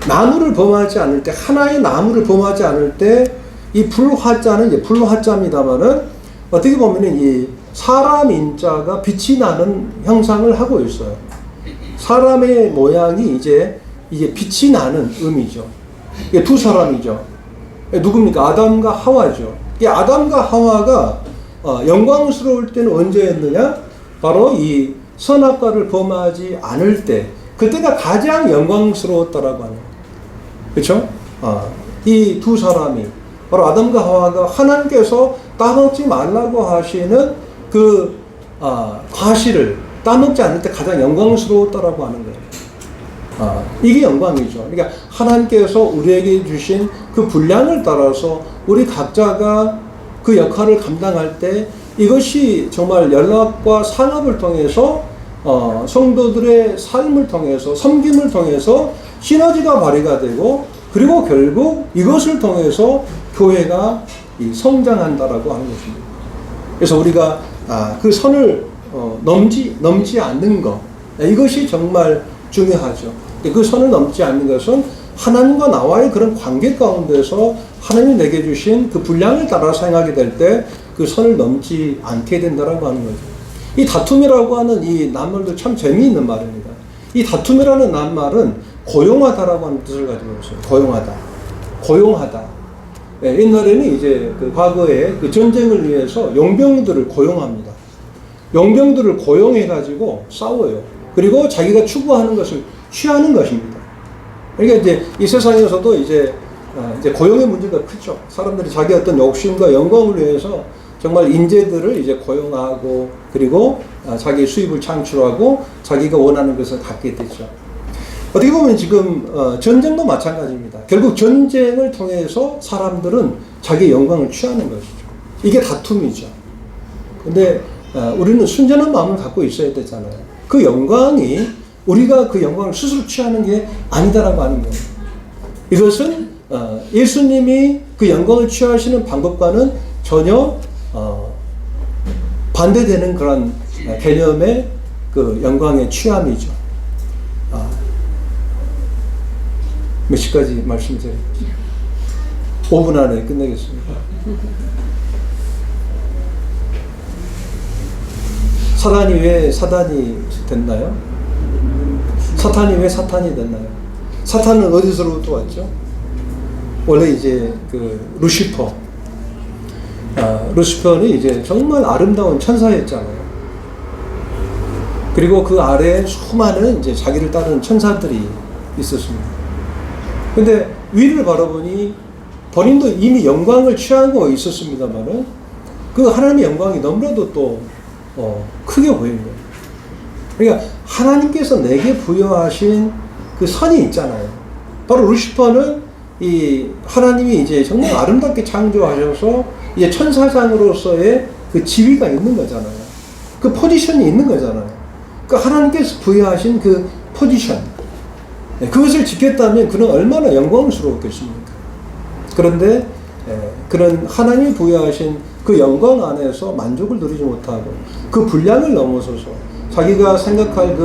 나무를 범하지 않을 때, 하나의 나무를 범하지 않을 때 이 불화자는 이제 불화자입니다만은 어떻게 보면은 이 사람 인자가 빛이 나는 형상을 하고 있어요. 사람의 모양이 이제 빛이 나는 의미죠. 이게 두 사람이죠. 누굽니까? 아담과 하와죠. 이 아담과 하와가 영광스러울 때는 언제였느냐? 바로 이 선악과를 범하지 않을 때, 그때가 가장 영광스러웠다라고 하는 거예요. 그렇죠? 이 두 사람이 바로 아담과 하와가 하나님께서 따먹지 말라고 하시는 그 과실을 따먹지 않을 때 가장 영광스러웠다라고 하는 거예요. 이게 영광이죠. 그러니까 하나님께서 우리에게 주신 그 분량을 따라서 우리 각자가 그 역할을 감당할 때 이것이 정말 연합과 상합을 통해서 성도들의 삶을 통해서, 섬김을 통해서 시너지가 발휘가 되고, 그리고 결국 이것을 통해서 교회가 성장한다라고 하는 것입니다. 그래서 우리가 그 선을 넘지 않는 것, 이것이 정말 중요하죠. 그 선을 넘지 않는 것은 하나님과 나와의 그런 관계 가운데서 하나님이 내게 주신 그 분량을 따라서 행하게 될 때 그 선을 넘지 않게 된다라고 하는 거죠. 이 다툼이라고 하는 이 낱말도 참 재미있는 말입니다. 이 다툼이라는 낱말은 고용하다라고 하는 뜻을 가지고 있어요. 고용하다. 옛날에는 이제 그 과거에 그 전쟁을 위해서 용병들을 고용합니다. 용병들을 고용해가지고 싸워요. 그리고 자기가 추구하는 것을 취하는 것입니다. 그러니까 이제 이 세상에서도 이제 고용의 문제가 크죠. 사람들이 자기 어떤 욕심과 영광을 위해서 정말 인재들을 이제 고용하고, 그리고 자기 수입을 창출하고 자기가 원하는 것을 갖게 되죠. 어떻게 보면 지금 전쟁도 마찬가지입니다. 결국 전쟁을 통해서 사람들은 자기 영광을 취하는 것이죠. 이게 다툼이죠. 근데 우리는 순전한 마음을 갖고 있어야 되잖아요. 그 영광이 우리가 그 영광을 스스로 취하는 게 아니다라고 하는 거예요. 이것은 예수님이 그 영광을 취하시는 방법과는 전혀 반대되는 그런 개념의 그 영광의 취함이죠. 몇 시까지 말씀드릴게요? 5분 안에 끝내겠습니다. 사단이 왜 사단이 됐나요? 사탄이 왜 사탄이 됐나요? 사탄은 어디서부터 왔죠? 원래 이제 그 루시퍼, 루시퍼는 이제 정말 아름다운 천사였잖아요. 그리고 그 아래에 수많은 이제 자기를 따르는 천사들이 있었습니다. 근데 위를 바라보니 본인도 이미 영광을 취하고 있었습니다만은 그 하나님의 영광이 너무나도 또 크게 보이는 거예요. 그러니까 하나님께서 내게 부여하신 그 선이 있잖아요. 바로 루시퍼는 이 하나님이 이제 정말 아름답게 창조하셔서 이제 천사장으로서의 그 지위가 있는 거잖아요. 그 포지션이 있는 거잖아요. 그 하나님께서 부여하신 그 포지션, 그것을 지켰다면 그는 얼마나 영광스러웠겠습니까? 그런데 그런 하나님이 부여하신 그 영광 안에서 만족을 누리지 못하고 그 분량을 넘어서서 자기가 생각할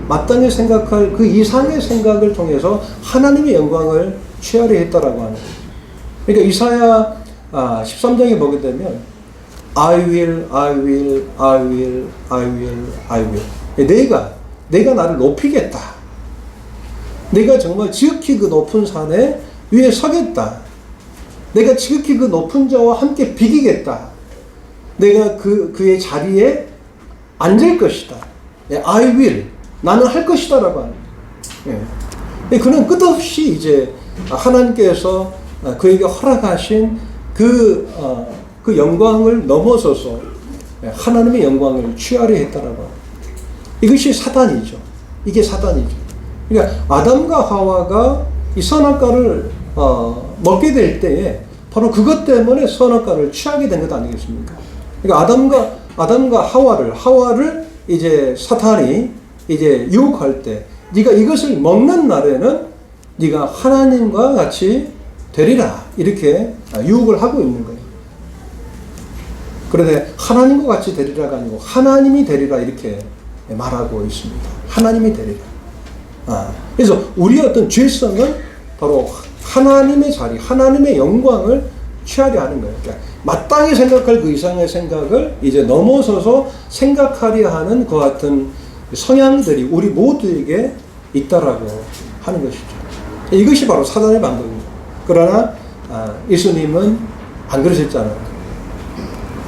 마땅히 생각할 그 이상의 생각을 통해서 하나님의 영광을 취하려 했다라고 하는 거예요. 그러니까 이사야 13장에 보게 되면 I will, I will, I will, I will, I will. 내가 나를 높이겠다. 내가 정말 지극히 그 높은 산에 위에 서겠다. 내가 지극히 그 높은 자와 함께 비기겠다. 내가 그의 자리에 앉을 것이다. I will. 나는 할 것이다. 라고 하는 거예요. 그는 끝없이 이제 하나님께서 그에게 허락하신 그 영광을 넘어서서 하나님의 영광을 취하려 했다라고 합니다. 이것이 사단이죠. 이게 사단이죠. 그러니까 아담과 하와가 이 선악과를 먹게 될 때에 바로 그것 때문에 선악과를 취하게 된 것 아니겠습니까? 그러니까 아담과 하와를 이제 사탄이 이제 유혹할 때 네가 이것을 먹는 날에는 네가 하나님과 같이 되리라 이렇게 유혹을 하고 있는 거예요. 그런데 하나님과 같이 되리라가 아니고 하나님이 되리라 이렇게 말하고 있습니다. 하나님이 되리라. 그래서 우리의 어떤 죄성은 바로 하나님의 자리, 하나님의 영광을 취하려 하는 거예요. 그러니까 마땅히 생각할 그 이상의 생각을 이제 넘어서서 생각하려 하는 그 같은 성향들이 우리 모두에게 있다라고 하는 것이죠. 이것이 바로 사단의 방법입니다. 그러나 예수님은 안 그러셨잖아요.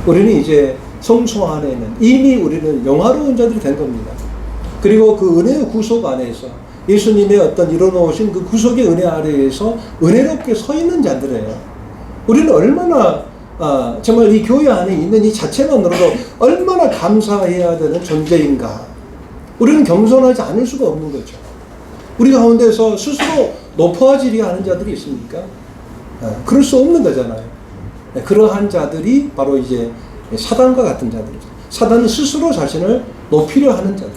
우리는 이제 성소 안에는 이미 우리는 영화로운 자들이 된 겁니다. 그리고 그 은혜의 구속 안에서 예수님의 어떤 이뤄놓으신 그 구속의 은혜 아래에서 은혜롭게 서 있는 자들이에요. 우리는 얼마나 정말 이 교회 안에 있는 이 자체만으로도 얼마나 감사해야 되는 존재인가. 우리는 겸손하지 않을 수가 없는 거죠. 우리 가운데서 스스로 높아지려 하는 자들이 있습니까? 그럴 수 없는 거잖아요. 그러한 자들이 바로 이제 사단과 같은 자들이죠. 사단은 스스로 자신을 높이려 하는 자들.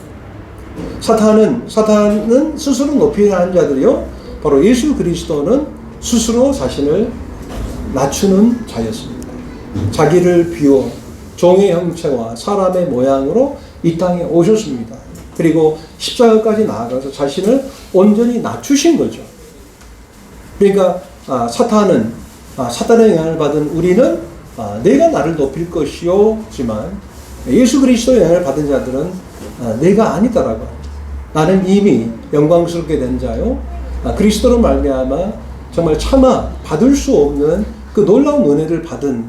사탄은 스스로 높이려 하는 자들이요. 바로 예수 그리스도는 스스로 자신을 낮추는 자였습니다. 자기를 비워 종의 형체와 사람의 모양으로 이 땅에 오셨습니다. 그리고 십자가까지 나아가서 자신을 온전히 낮추신 거죠. 그러니까 사탄의 영향을 받은 우리는 내가 나를 높일 것이요지만 예수 그리스도의 영향을 받은 자들은 내가 아니다라고. 나는 이미 영광스럽게 된 자요. 그리스도로 말미암아 정말 차마 받을 수 없는 그 놀라운 은혜를 받은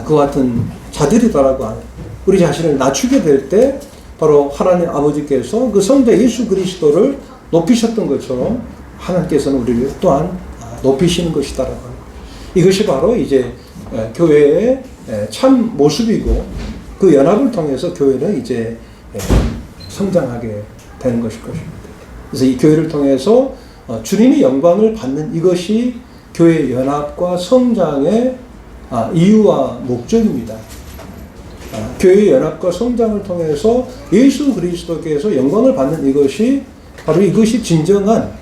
그 같은 자들이다라고 하는. 우리 자신을 낮추게 될 때 바로 하나님 아버지께서 그 성자 예수 그리스도를 높이셨던 것처럼 하나님께서는 우리를 또한 높이시는 것이다라고 하는. 이것이 바로 이제 교회의 참 모습이고 그 연합을 통해서 교회는 이제 성장하게 되는 것일 것입니다. 그래서 이 교회를 통해서 주님의 영광을 받는 이것이 교회 연합과 성장의 이유와 목적입니다. 교회 연합과 성장을 통해서 예수 그리스도께서 영광을 받는 이것이 바로 이것이 진정한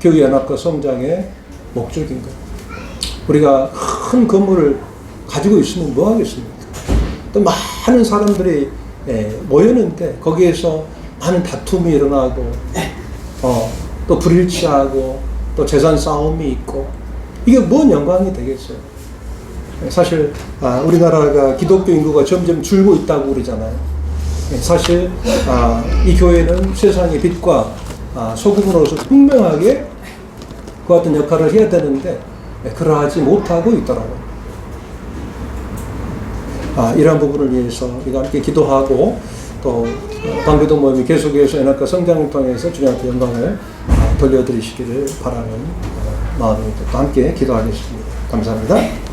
교회 연합과 성장의 목적인 거예요. 우리가 큰 건물을 가지고 있으면 뭐 하겠습니까? 또 많은 사람들이 모였는데 거기에서 많은 다툼이 일어나고 또 불일치하고 또 재산 싸움이 있고 이게 뭔 영광이 되겠어요? 사실 우리나라가 기독교 인구가 점점 줄고 있다고 그러잖아요. 사실 이 교회는 세상의 빛과 소금으로서 분명하게 그 같은 역할을 해야 되는데 그러하지 못하고 있더라고요. 이러한 부분을 위해서 우리가 함께 기도하고 또 방배동 모임이 계속해서 연합과 성장을 통해서 주님한테 영광을 돌려드리시기를 바라는 마음입니다. 또 함께 기도하겠습니다. 감사합니다.